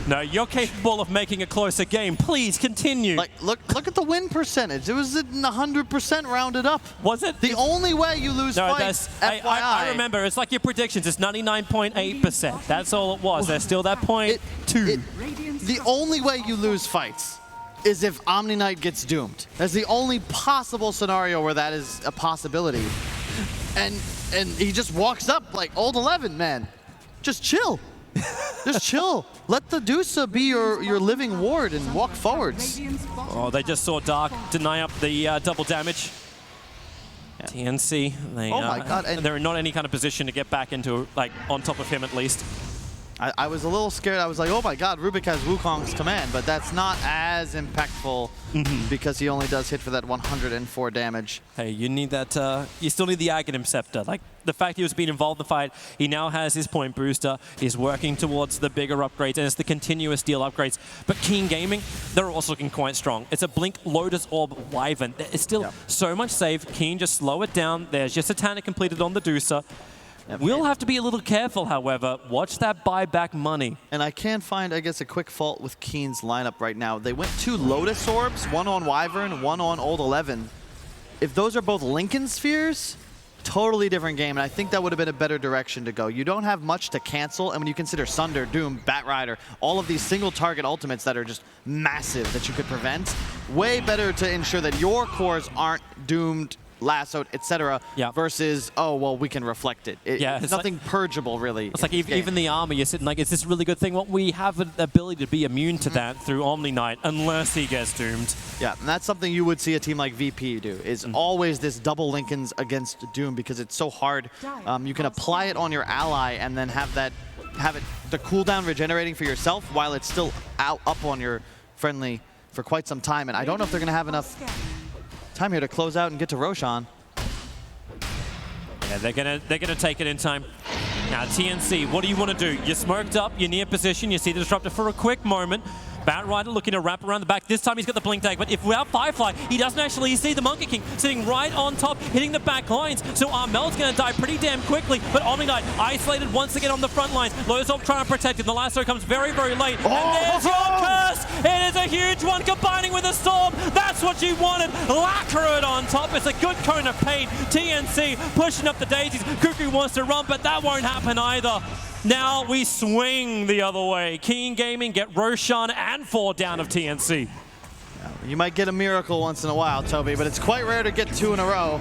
No, you're capable of making a closer game. Please continue. Like, look at the win percentage. It was 100% rounded up. Was it? The only way you lose fights, FYI. I remember. It's like your predictions. It's 99.8%. That's all it was. There's still that point two. The only way you lose fights is if Omni Knight gets doomed. That's the only possible scenario where that is a possibility. And he just walks up like old 11, man. Just chill. Just chill. Let the Deuce be your living ward and walk forwards. Oh, they just saw Dark deny up the double damage. Yeah. TNC, oh my God. And they're in not any kind of position to get back into, like, on top of him at least. I was a little scared. I was like, oh my God, Rubik has Wukong's command, but that's not as impactful because he only does hit for that 104 damage. Hey, you need that, you still need the Aghanim Scepter. Like, the fact he was being involved in the fight, he now has his point booster, he's working towards the bigger upgrades, and it's the continuous deal upgrades. But Keen Gaming, they're also looking quite strong. It's a Blink, Lotus Orb, Wyvern. It's still so much save. Keen, just slow it down. There's just a Tana completed on the Deucer. We'll have to be a little careful, however. Watch that buyback money. And I can find, I guess, a quick fault with Keen's lineup right now. They went 2 Lotus Orbs, one on Wyvern, one on Old 11. If those are both Lincoln Spheres, totally different game, and I think that would have been a better direction to go. You don't have much to cancel, and when you consider Sunder, Doom, Batrider, all of these single target ultimates that are just massive that you could prevent, way better to ensure that your cores aren't doomed, lassoed, etc. Versus, oh, well, we can reflect it. It's nothing like, purgeable, really. It's like even the armor, you're sitting like, is this a really good thing? Well, we have an ability to be immune to that through Omni Knight, unless he gets doomed. Yeah, and that's something you would see a team like VP do, is always this double Lincolns against Doom, because it's so hard. You can apply it on your ally and then have it the cooldown regenerating for yourself while it's still up on your friendly for quite some time. And I don't know if they're going to have enough time here to close out and get to Roshan. Yeah, they're gonna take it in time. Now TNC, what do you want to do? You're smoked up, you're near position, you see the Disruptor for a quick moment. Batrider looking to wrap around the back. This time he's got the blink tag, but if without Firefly, he doesn't actually see the Monkey King sitting right on top, hitting the back lines. So Armel's going to die pretty damn quickly, but Omni Knight isolated once again on the front lines. Lotusov trying to protect him. The lasso comes very, very late. And there's your curse! It is a huge one combining with a storm. That's what you wanted. Lacquered on top. It's a good cone of pain. TNC pushing up the daisies. Cuckoo wants to run, but that won't happen either. Now we swing the other way. Keen Gaming get Roshan and 4 down of TNC. You might get a miracle once in a while, Toby, but it's quite rare to get 2 in a row.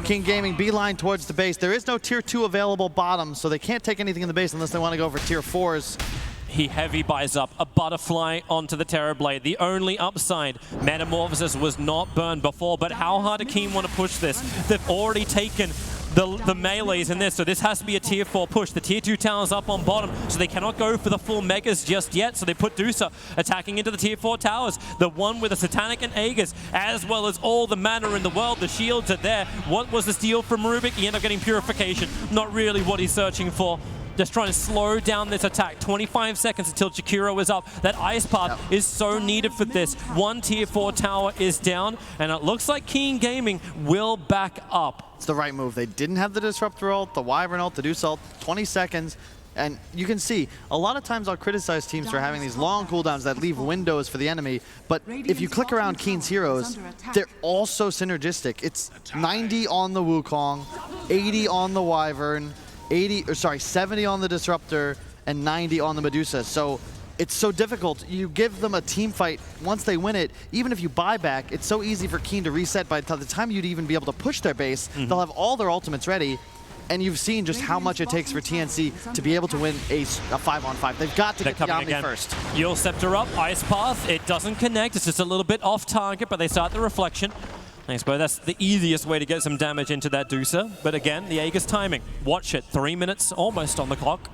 Keen Gaming beeline towards the base. There is no tier 2 available bottom, so they can't take anything in the base unless they want to go for tier 4s. He heavy buys up a butterfly onto the Terrorblade. The only upside, Metamorphosis was not burned before, but how hard do Keen want to push this? They've already taken the melees in this, so this has to be a tier 4 push. The tier 2 tower's up on bottom, so they cannot go for the full megas just yet, so they put Deucer attacking into the tier 4 towers. The one with the Satanic and Aegis, as well as all the mana in the world. The shields are there. What was the steal from Rubik? He ended up getting Purification. Not really what he's searching for. Just trying to slow down this attack. 25 seconds until Jakiro is up. That Ice Path is so needed for this. One tier 4 tower is down, and it looks like Keen Gaming will back up. It's the right move. They didn't have the Disruptor ult, the Wyvern ult, the Deuce ult, 20 seconds. And you can see, a lot of times I'll criticize teams for having these long cooldowns that leave windows for the enemy, but if you click around Keen's heroes, they're all so synergistic. It's 90 on the Wukong, 80 on the Wyvern, 70 on the Disruptor, and 90 on the Medusa. So it's so difficult. You give them a team fight. Once they win it, even if you buy back, it's so easy for Keen to reset. By the time you'd even be able to push their base, they'll have all their ultimates ready. And you've seen just how much it takes for TNC to be able to win a 5-on-5. They've got to get the Omni first. Yule Scepter up, Ice Path. It doesn't connect. It's just a little bit off target, but they start the reflection. I suppose that's the easiest way to get some damage into that Deucer. But again, the Aegis timing. Watch it. 3 minutes almost on the clock.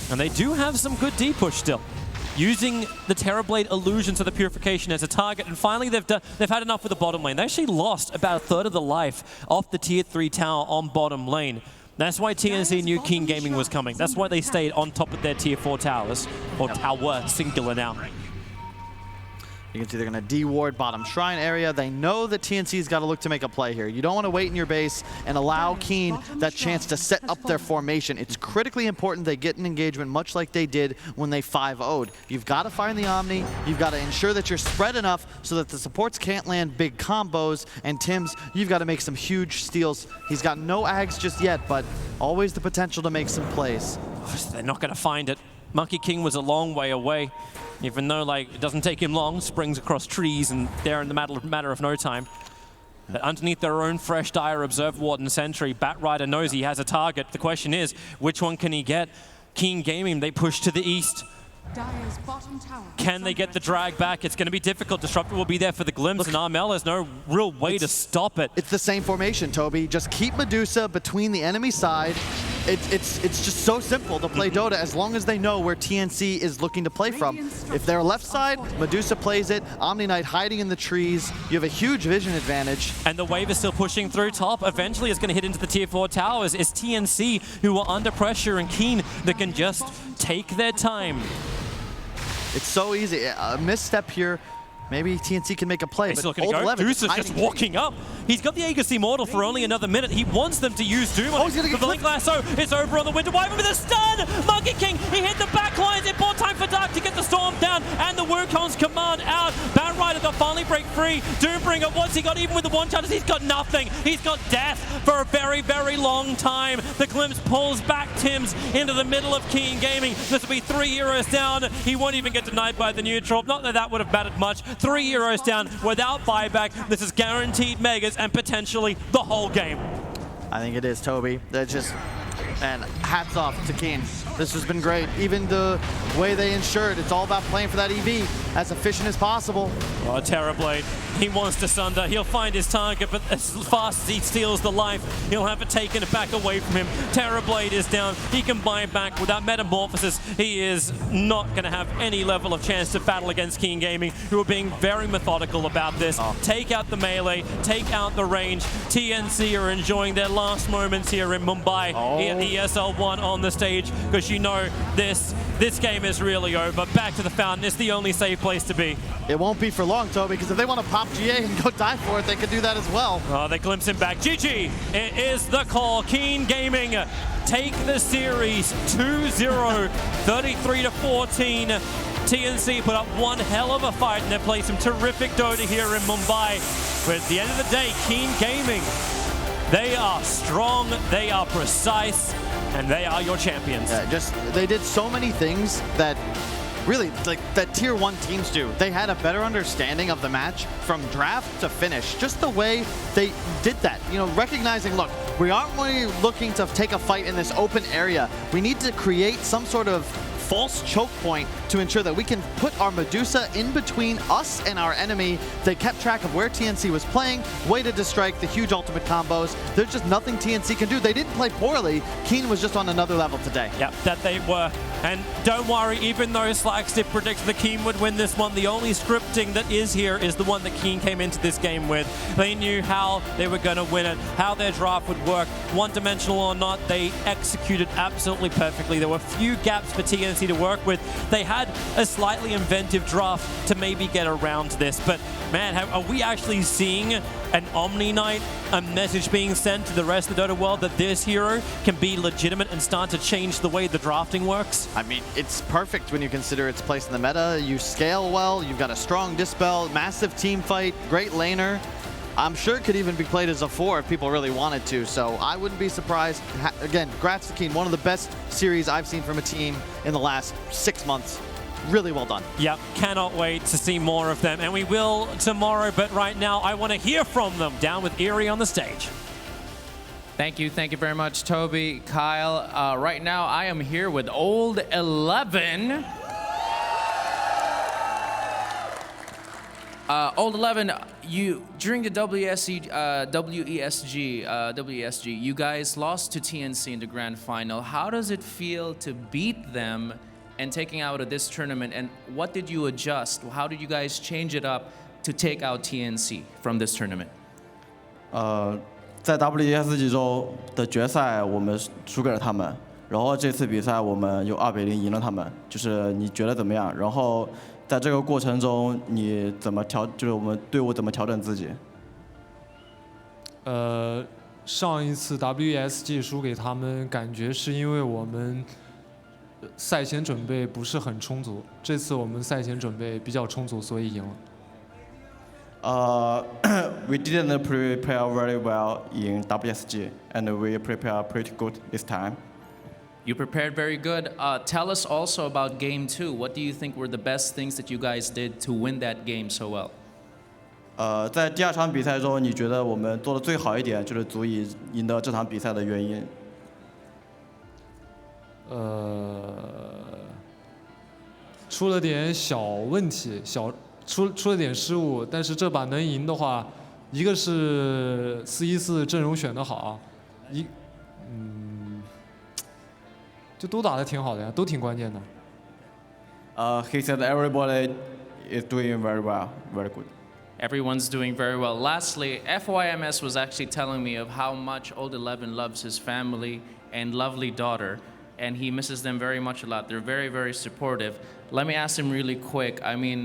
And they do have some good D-push still. Using the Terrorblade illusion to the Purification as a target. And finally, they've had enough with the bottom lane. They actually lost about a third of the life off the tier 3 tower on bottom lane. That's why TNC knew Keen Gaming was coming. That's why they stayed on top of their tier 4 towers. Or tower, singular now. You can see they're going to de-ward bottom shrine area. They know that TNC's got to look to make a play here. You don't want to wait in your base and allow Keen that chance to set up their formation. It's critically important they get an engagement much like they did when they 5-0'd. You've got to find the Omni. You've got to ensure that you're spread enough so that the supports can't land big combos. And Tim's, you've got to make some huge steals. He's got no ags just yet, but always the potential to make some plays. They're not going to find it. Monkey King was a long way away. Even though, like, it doesn't take him long, springs across trees, and they're in the matter of no time. But underneath their own fresh Dire Observe Ward and Sentry, Batrider knows he has a target. The question is, which one can he get? Keen Gaming, they push to the east. Dire's bottom tower Can they get the drag back? It's going to be difficult. Disruptor will be there for the glimpse, and Armel has no real way to stop it. It's the same formation, Toby. Just keep Medusa between the enemy side. It's just so simple to play Dota as long as they know where TNC is looking to play from. If they're left side, Medusa plays it. Omni Knight hiding in the trees. You have a huge vision advantage. And the wave is still pushing through top. Eventually it's going to hit into the tier 4 towers. It's TNC who are under pressure and Keen that can just take their time. It's so easy. A misstep here. Maybe TNC can make a play. He's but not going to go. Old Deuce is just walking up. He's got the Aegis Immortal for only another minute. He wants them to use Doom on he's gonna get the Blink Lasso. It's over on the Winter Wyvern with a stun. Monkey King, he hit the back lines. It bought time for Dark to get the Storm down and the Wukong's command out. Batrider they'll finally break free. Doombringer, what's he got? Even with the one charges, he's got nothing. He's got death for a very, very long time. The Glimpse pulls back Tims into the middle of Keen Gaming. This will be 3 euros down. He won't even get denied by the neutral. Not that that would have mattered much. 3 euros down without buyback. This is guaranteed megas and potentially the whole game. I think it is, Toby. That's just, and hats off to Keen. This has been great. Even the way they ensured, it's all about playing for that EV as efficient as possible. Oh, Terrorblade. He wants to sunder. He'll find his target, but as fast as he steals the life, he'll have it taken back away from him. Terrorblade is down. He can buy back without Metamorphosis. He is not going to have any level of chance to battle against Keen Gaming, who are being very methodical about this. Take out the melee, take out the range. TNC are enjoying their last moments here in Mumbai, here at ESL One on the stage, because you know this game is really over. Back to the fountain. It's the only safe place to be. It won't be for long, Toby, because if they want to pop GA and go die for it, they could do that as well. Oh, they glimpse him back. GG, it is the call. Keen Gaming take the series 2-0, 33-14. TNC put up one hell of a fight and they played some terrific Dota here in Mumbai. But at the end of the day, Keen Gaming, they are strong, they are precise, and they are your champions. Yeah, they did so many things that really, like, that tier 1 teams do. They had a better understanding of the match from draft to finish. Just the way they did that. You know, recognizing, look, we aren't really looking to take a fight in this open area. We need to create some sort of false choke point to ensure that we can put our Medusa in between us and our enemy. They kept track of where TNC was playing, waited to strike the huge ultimate combos. There's just nothing TNC can do. They didn't play poorly. Keen was just on another level today. Yep, that they were. And don't worry, even though Slackstick predicted that Keen would win this one, the only scripting that is here is the one that Keen came into this game with. They knew how they were going to win it, how their draft would work. One-dimensional or not, they executed absolutely perfectly. There were few gaps for TNC to work with. They had a slightly inventive draft to maybe get around this, but man, are we actually seeing an Omni Knight, a message being sent to the rest of the Dota world that this hero can be legitimate and start to change the way the drafting works? I mean, it's perfect when you consider its place in the meta. You scale well, you've got a strong dispel, massive team fight, great laner. I'm sure it could even be played as a 4 if people really wanted to, so I wouldn't be surprised. Again, congrats to Keen, one of the best series I've seen from a team in the last 6 months. Really well done. Yep, cannot wait to see more of them, and we will tomorrow, but right now I want to hear from them. Down with Eerie on the stage. Thank you very much, Toby, Kyle. Right now I am here with Old 11. Old 11, you during the WESG, you guys lost to TNC in the grand final. How does it feel to beat them and taking out of this tournament? And what did you adjust? How did you guys change it up to take out TNC from this tournament? 在 WESG 周的决赛我们输给了他们，然后这次比赛我们有2-0赢了他们，就是你觉得怎么样？然后在这个过程中你怎么就是我们队伍怎么调整自己？上一次 WESG 输给他们，感觉是因为我们赛前准备不是很充足。这次我们赛前准备比较充足，所以赢了。We didn't prepare very well in WSG, and we prepare pretty good this time. You prepared very good. Tell us also about Game 2. What do you think were the best things that you guys did to win that game so well? 在第2场比赛中，你觉得我们做的最好一点，就是足以赢得这场比赛的原因？出了点小问题，出了点失误，但是这把能赢的话，一个是414阵容选得好，就都打得挺好的呀，都挺关键的。He said everybody is doing very well, very good. Everyone's doing very well. Lastly, FYMS was actually telling me of how much Old 11 loves his family and lovely daughter, and he misses them very much a lot. They're very, very supportive. Let me ask him really quick. I mean,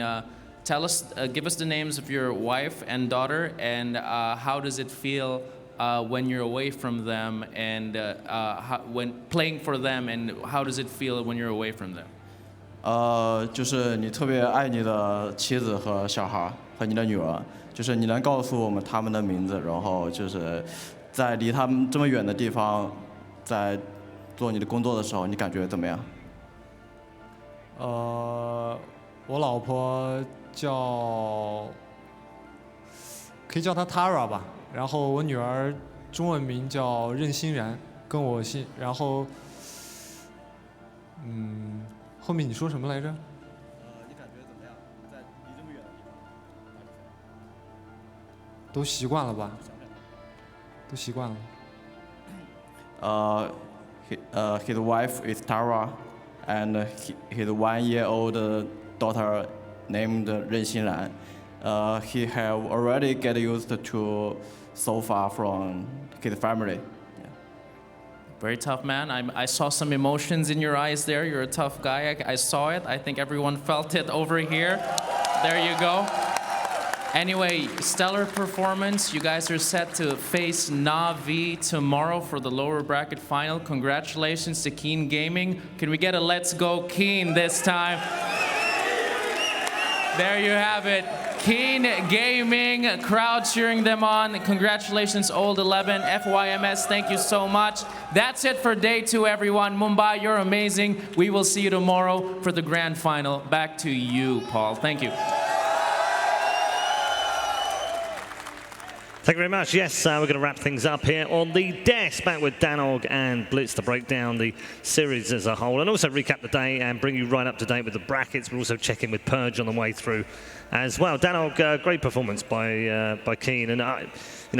give us the names of your wife and daughter, and how does it feel when you're away from them, and when playing for them, and how does it feel when you're away from them? 就是你特别爱你的妻子和小孩和你的女儿，就是你能告诉我们他们的名字，然后就是在离他们这么远的地方，在做你的工作的时候，你感觉怎么样？我老婆可以叫她 Tara 吧，然后我女儿中文名叫任欣然，跟我姓，然后后面你说什么来着？你感觉怎么样？在离这么远的地方打比赛？都习惯了吧？都习惯了。His wife is Tara, and his 1-year-old daughter named 任欣然. He have already get used to so far from his family. Very tough man. I saw some emotions in your eyes there. You're a tough guy. I saw it. I think everyone felt it over here. There you go. Anyway, stellar performance. You guys are set to face Na'Vi tomorrow for the lower bracket final. Congratulations to Keen Gaming. Can we get a let's go Keen this time? There you have it. Keen Gaming, crowd cheering them on. Congratulations, Old 11, FYMS, thank you so much. That's it for day 2, everyone. Mumbai, you're amazing. We will see you tomorrow for the grand final. Back to you, Paul. Thank you. Thank you very much. Yes, we're going to wrap things up here on the desk, back with Danog and Blitz to break down the series as a whole and also recap the day and bring you right up to date with the brackets. We'll also check in with Purge on the way through as well. Danog, great performance by Keen, and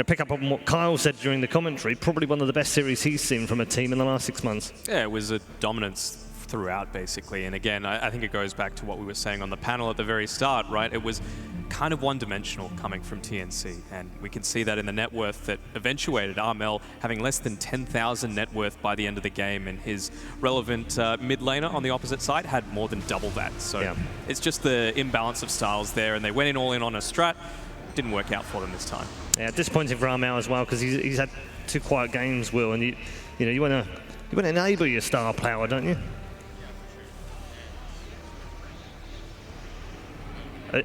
pick up on what Kyle said during the commentary, probably one of the best series he's seen from a team in the last 6 months. Yeah, it was a dominance throughout, basically. And again, I think it goes back to what we were saying on the panel at the very start, right? It was kind of one-dimensional coming from TNC, and we can see that in the net worth that eventuated Armel having less than 10,000 net worth by the end of the game, and his relevant mid laner on the opposite side had more than double that. So yeah, it's just the imbalance of styles there, and they went in all in on a strat. Didn't work out for them this time. Yeah, disappointing for Armel as well, because he's had 2 quiet games, Will, and you want to enable your star power, don't you?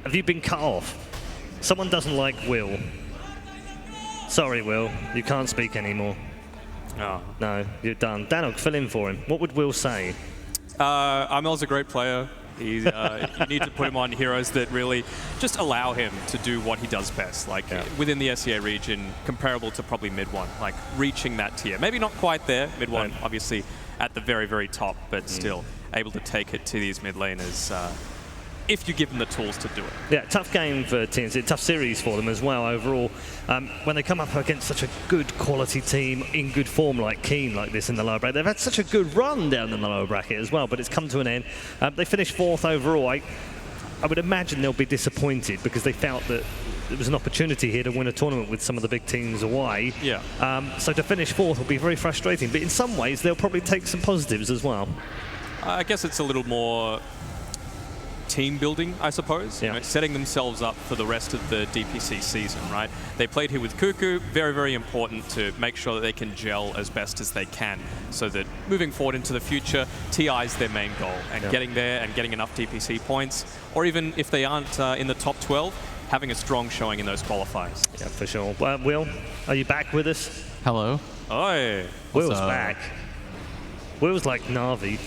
Have you been cut off? Someone doesn't like Will. Sorry, Will, you can't speak anymore. Oh. No, you're done. Danog, fill in for him. What would Will say? Armel's a great player. You need to put him on heroes that really just allow him to do what he does best. Like within the SEA region, comparable to probably mid one, like reaching that tier. Maybe not quite there, mid one, obviously at the very, very top, but still able to take it to these mid laners. If you give them the tools to do it. Yeah, tough game for TNC, tough series for them as well overall. When they come up against such a good quality team in good form like Keen, like this in the lower bracket, they've had such a good run down in the lower bracket as well, but it's come to an end. They finished 4th overall. I would imagine they'll be disappointed because they felt that there was an opportunity here to win a tournament with some of the big teams away. Yeah. So to finish 4th will be very frustrating, but in some ways they'll probably take some positives as well. I guess it's a little more team building, I suppose. You know, setting themselves up for the rest of the DPC season, right? They played here with Cuckoo. Very, very important to make sure that they can gel as best as they can so that moving forward into the future, TI is their main goal. And getting there and getting enough DPC points, or even if they aren't in the top 12, having a strong showing in those qualifiers. Yeah, for sure. Will, are you back with us? Hello. Oi. Will's back. Will's like Na'Vi.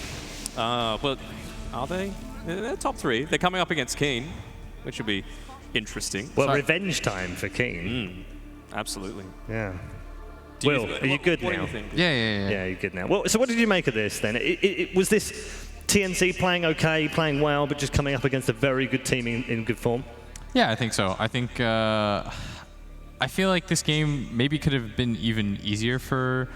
Well, are they? They're top 3. They're coming up against Keen, which would be interesting. Well, revenge time for Keen. Absolutely. Yeah. Will, are you good now? What do you think? Yeah, you're good now. Well, so what did you make of this then? Was this TNC playing okay, playing well, but just coming up against a very good team in good form? Yeah, I think so. I think I feel like this game maybe could have been even easier for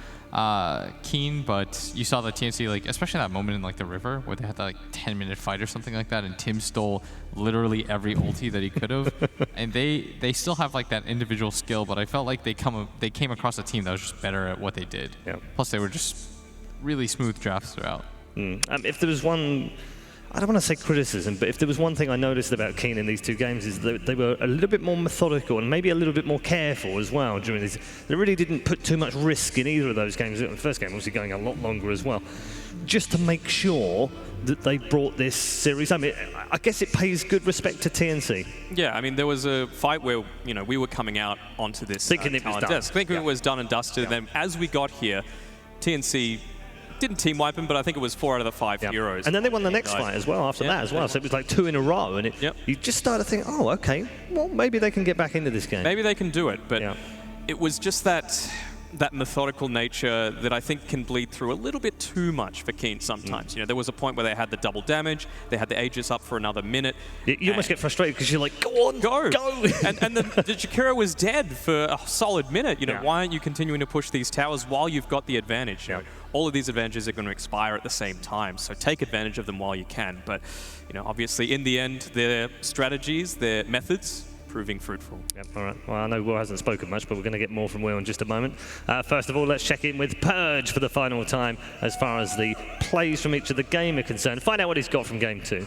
Keen, but you saw the TNC, like, especially that moment in like the river where they had that like 10-minute fight or something like that, and Tim stole literally every ulti that he could have, and they still have like that individual skill, but I felt like they came across a team that was just better at what they did. Yeah. Plus, they were just really smooth drafts throughout. If there was one, I don't want to say criticism, but if there was one thing I noticed about Keen in these 2 games is that they were a little bit more methodical and maybe a little bit more careful as well during these. They really didn't put too much risk in either of those games. The first game obviously going a lot longer as well, just to make sure that they brought this series. I mean, I guess it pays good respect to TNC. Yeah, I mean, there was a fight where, you know, we were coming out onto this thinking it was done. desk, thinking it was done and dusted. And then as we got here, TNC didn't team wipe him, but I think it was 4 out of the 5 heroes. And then they won the next fight as well after that as well. So it was like 2 in a row, and you just started to think, oh, okay, well, maybe they can get back into this game. Maybe they can do it, but it was just that methodical nature that I think can bleed through a little bit too much for Keen sometimes. You know, there was a point where they had the double damage, they had the Aegis up for another minute. You almost get frustrated because you're like, go on, go! and the Jakiro was dead for a solid minute. You know, why aren't you continuing to push these towers while you've got the advantage? You know, all of these advantages are going to expire at the same time, so take advantage of them while you can. But, you know, obviously in the end, their strategies, their methods, proving fruitful. Yep, all right. Well, I know Will hasn't spoken much, but we're going to get more from Will in just a moment. First of all, let's check in with Purge for the final time as far as the plays from each of the game are concerned. Find out what he's got from game 2.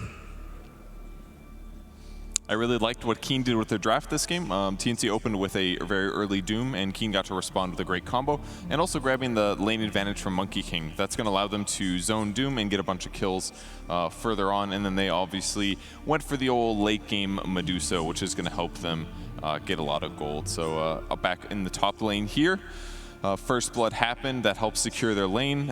I really liked what Keen did with their draft this game. TNC opened with a very early Doom, and Keen got to respond with a great combo, and also grabbing the lane advantage from Monkey King. That's going to allow them to zone Doom and get a bunch of kills further on, and then they obviously went for the old late game Medusa, which is going to help them get a lot of gold. So back in the top lane here, First Blood happened. That helped secure their lane,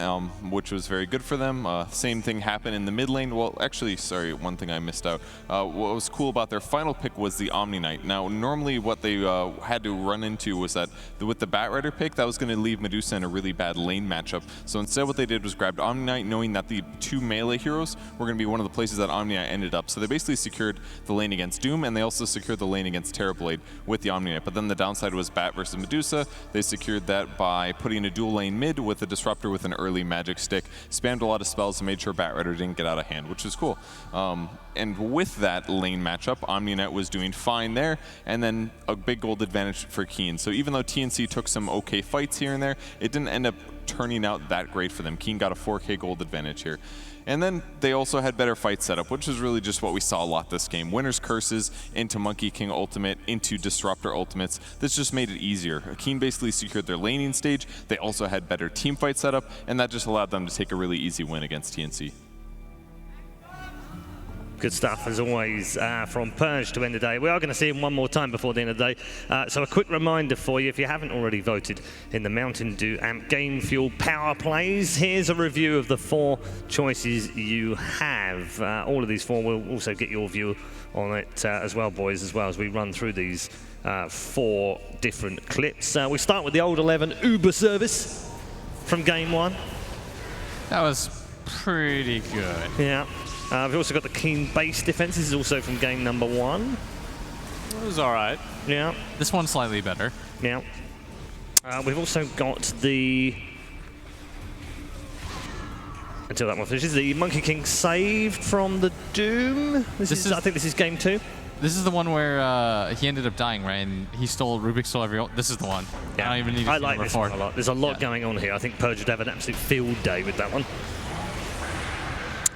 which was very good for them. Same thing happened in the mid lane. Well, actually, sorry, one thing I missed out. What was cool about their final pick was the Omni Knight. Now, normally what they had to run into was that with the Batrider pick, that was going to leave Medusa in a really bad lane matchup. So instead what they did was grabbed Omni Knight, knowing that the 2 melee heroes were going to be one of the places that Omni Knight ended up. So they basically secured the lane against Doom, and they also secured the lane against Terrorblade with the Omni Knight. But then the downside was Bat versus Medusa. They secured that by putting a dual lane mid with a disruptor with an early magic stick, spammed a lot of spells and made sure Batrider didn't get out of hand, which was cool. And with that lane matchup, OmniNet was doing fine there, and then a big gold advantage for Keen. So even though TNC took some okay fights here and there, it didn't end up turning out that great for them. Keen got a 4K gold advantage here. And then they also had better fight setup, which is really just what we saw a lot this game. Winner's Curses into Monkey King ultimate, into Disruptor ultimates. This just made it easier. Keen basically secured their laning stage. They also had better team fight setup, and that just allowed them to take a really easy win against TNC. Good stuff, as always, from Purge to end the day. We are going to see him one more time before the end of the day. So a quick reminder for you, if you haven't already voted in the Mountain Dew Amp Game Fuel Power Plays, here's a review of the 4 choices you have. All of these 4 will also get your view on it as well, boys, as we run through these 4 different clips. We start with the old 11 Uber service from Game 1. That was pretty good. Yeah. We've also got the Keen base defense. This is also from game number 1. It was all right. Yeah. This one's slightly better. Yeah. We've also got the... Until that one finishes, the Monkey King saved from the Doom. This is I think this is game 2. This is the one where he ended up dying, right? And he stole every... This is the one. Yeah. I don't even need to see like number this 4. one a lot. There's a lot going on here. I think Purge would have an absolute field day with that one.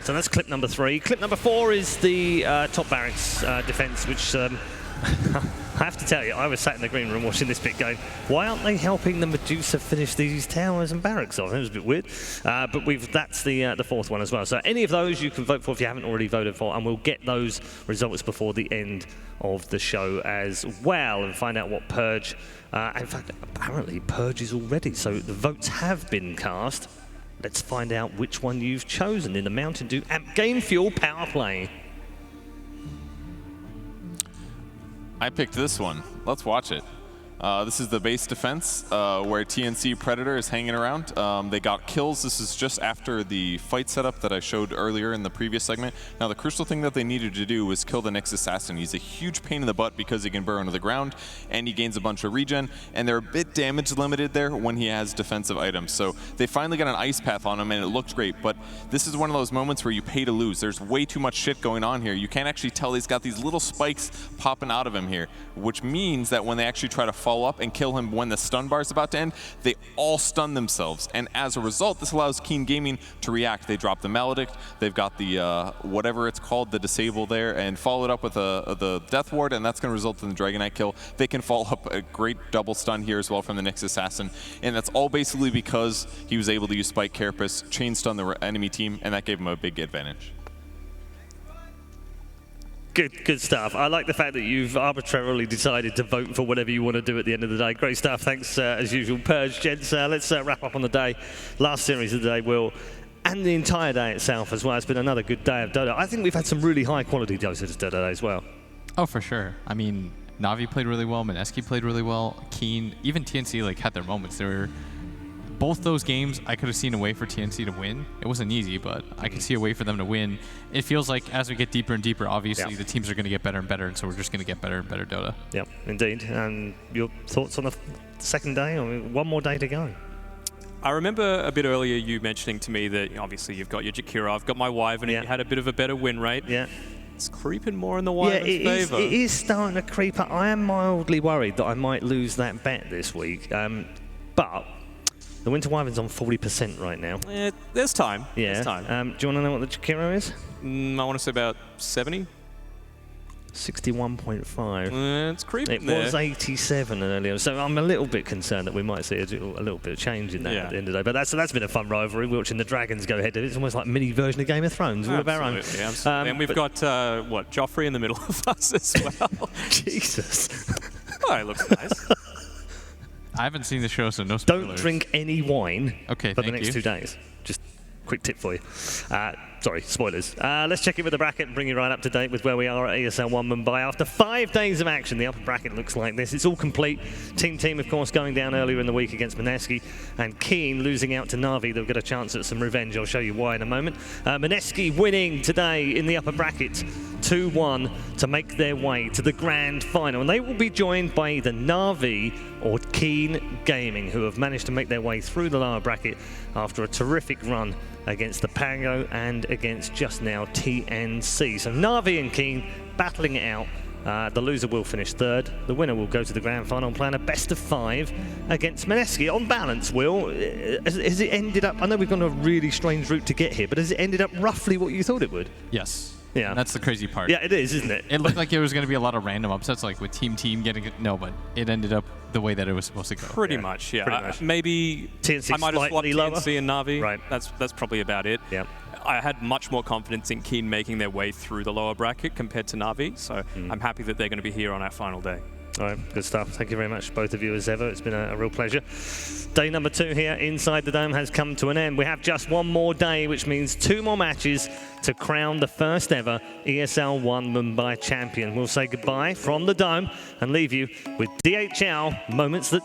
So that's clip number 3. Clip number 4 is the top barracks defense, which I have to tell you, I was sat in the green room watching this bit going, why aren't they helping the Medusa finish these towers and barracks off? It was a bit weird. But that's the 4th one as well. So any of those you can vote for if you haven't already voted for, and we'll get those results before the end of the show as well and find out what Purge. In fact, apparently Purge is already, so the votes have been cast. Let's find out which one you've chosen in the Mountain Dew Amp Game Fuel Power Play. I picked this one. Let's watch it. This is the base defense where TNC Predator is hanging around. They got kills. This is just after the fight setup that I showed earlier in the previous segment. Now, the crucial thing that they needed to do was kill the next assassin. He's a huge pain in the butt because he can burrow into the ground and he gains a bunch of regen, and they're a bit damage limited there when he has defensive items. So they finally got an ice path on him and it looked great, but this is one of those moments where you pay to lose. There's way too much shit going on here. You can't actually tell he's got these little spikes popping out of him here, which means that when they actually try to follow up and kill him when the stun bar is about to end, they all stun themselves. And as a result, this allows Keen Gaming to react. They drop the Maledict, they've got the, whatever it's called, the disable there, and follow it up with the Death Ward, and that's going to result in the Dragon Knight kill. They can follow up a great double stun here as well from the next assassin. And that's all basically because he was able to use Spike Carapace, chain stun the enemy team, and that gave him a big advantage. Good stuff. I like the fact that you've arbitrarily decided to vote for whatever you want to do at the end of the day. Great stuff. Thanks, as usual, Purge. Gents, let's wrap up on the day. Last series of the day, Will, and the entire day itself as well. It's been another good day of Dota. I think we've had some really high-quality Dota today as well. Oh, for sure. I mean, Na'Vi played really well. Mineski played really well. Keen, even TNC, like, had their moments. They were... Both those games, I could have seen a way for TNC to win. It wasn't easy, but I could see a way for them to win. It feels like as we get deeper and deeper, obviously, the teams are going to get better and better, and so we're just going to get better and better Dota. Yep, indeed. And your thoughts on the second day? I mean, one more day to go. I remember a bit earlier you mentioning to me that obviously you've got your Jakira, I've got my Wyvern, and you had a bit of a better win rate. Yeah. It's creeping more in the Wyvern's favour. It is starting to creep up. I am mildly worried that I might lose that bet this week. But the Winter Wyvern's on 40% right now. There's time. Yeah. There's time. Do you want to know what the Jakiro is? I want to say about 70. 61.5. It's creeping there. It was 87 earlier, so I'm a little bit concerned that we might see a little bit of change in that at the end of the day. But that's been a fun rivalry, watching the Dragons go head to head. It's almost like a mini version of Game of Thrones, all of our own. Absolutely. And we've got, Joffrey in the middle of us as well. Jesus. Oh, it looks nice. I haven't seen the show, so no spoilers. Don't drink any wine for the next 2 days. Just quick tip for you. Sorry, spoilers. Let's check in with the bracket and bring you right up to date with where we are at ESL One Mumbai. After 5 days of action, the upper bracket looks like this. It's all complete. Team, of course, going down earlier in the week against Mineski, and Keen losing out to Na'Vi. They'll get a chance at some revenge. I'll show you why in a moment. Mineski winning today in the upper bracket 2-1 to make their way to the grand final. And they will be joined by either Na'Vi or Keen Gaming, who have managed to make their way through the lower bracket after a terrific run against the Pango and against just now TNC. So Na'Vi and Keen battling it out. The loser will finish 3rd. The winner will go to the grand final and play in a best of 5 against Mineski. On balance, Will, has it ended up, I know we've gone a really strange route to get here, but has it ended up roughly what you thought it would? Yes. Yeah. That's the crazy part. Yeah, it is, isn't it? It looked like there was going to be a lot of random upsets, like with Team getting it. No, but it ended up the way that it was supposed to go. Pretty much, yeah. Pretty much. Maybe TNC I might have swapped lower. TNC and Na'Vi. Right. That's probably about it. Yeah. I had much more confidence in Keen making their way through the lower bracket compared to Na'Vi, so I'm happy that they're going to be here on our final day. All right, good stuff. Thank you very much, both of you, as ever. It's been a real pleasure. Day number 2 here inside the Dome has come to an end. We have just one more day, which means 2 more matches to crown the first ever ESL One Mumbai champion. We'll say goodbye from the Dome and leave you with DHL Moments That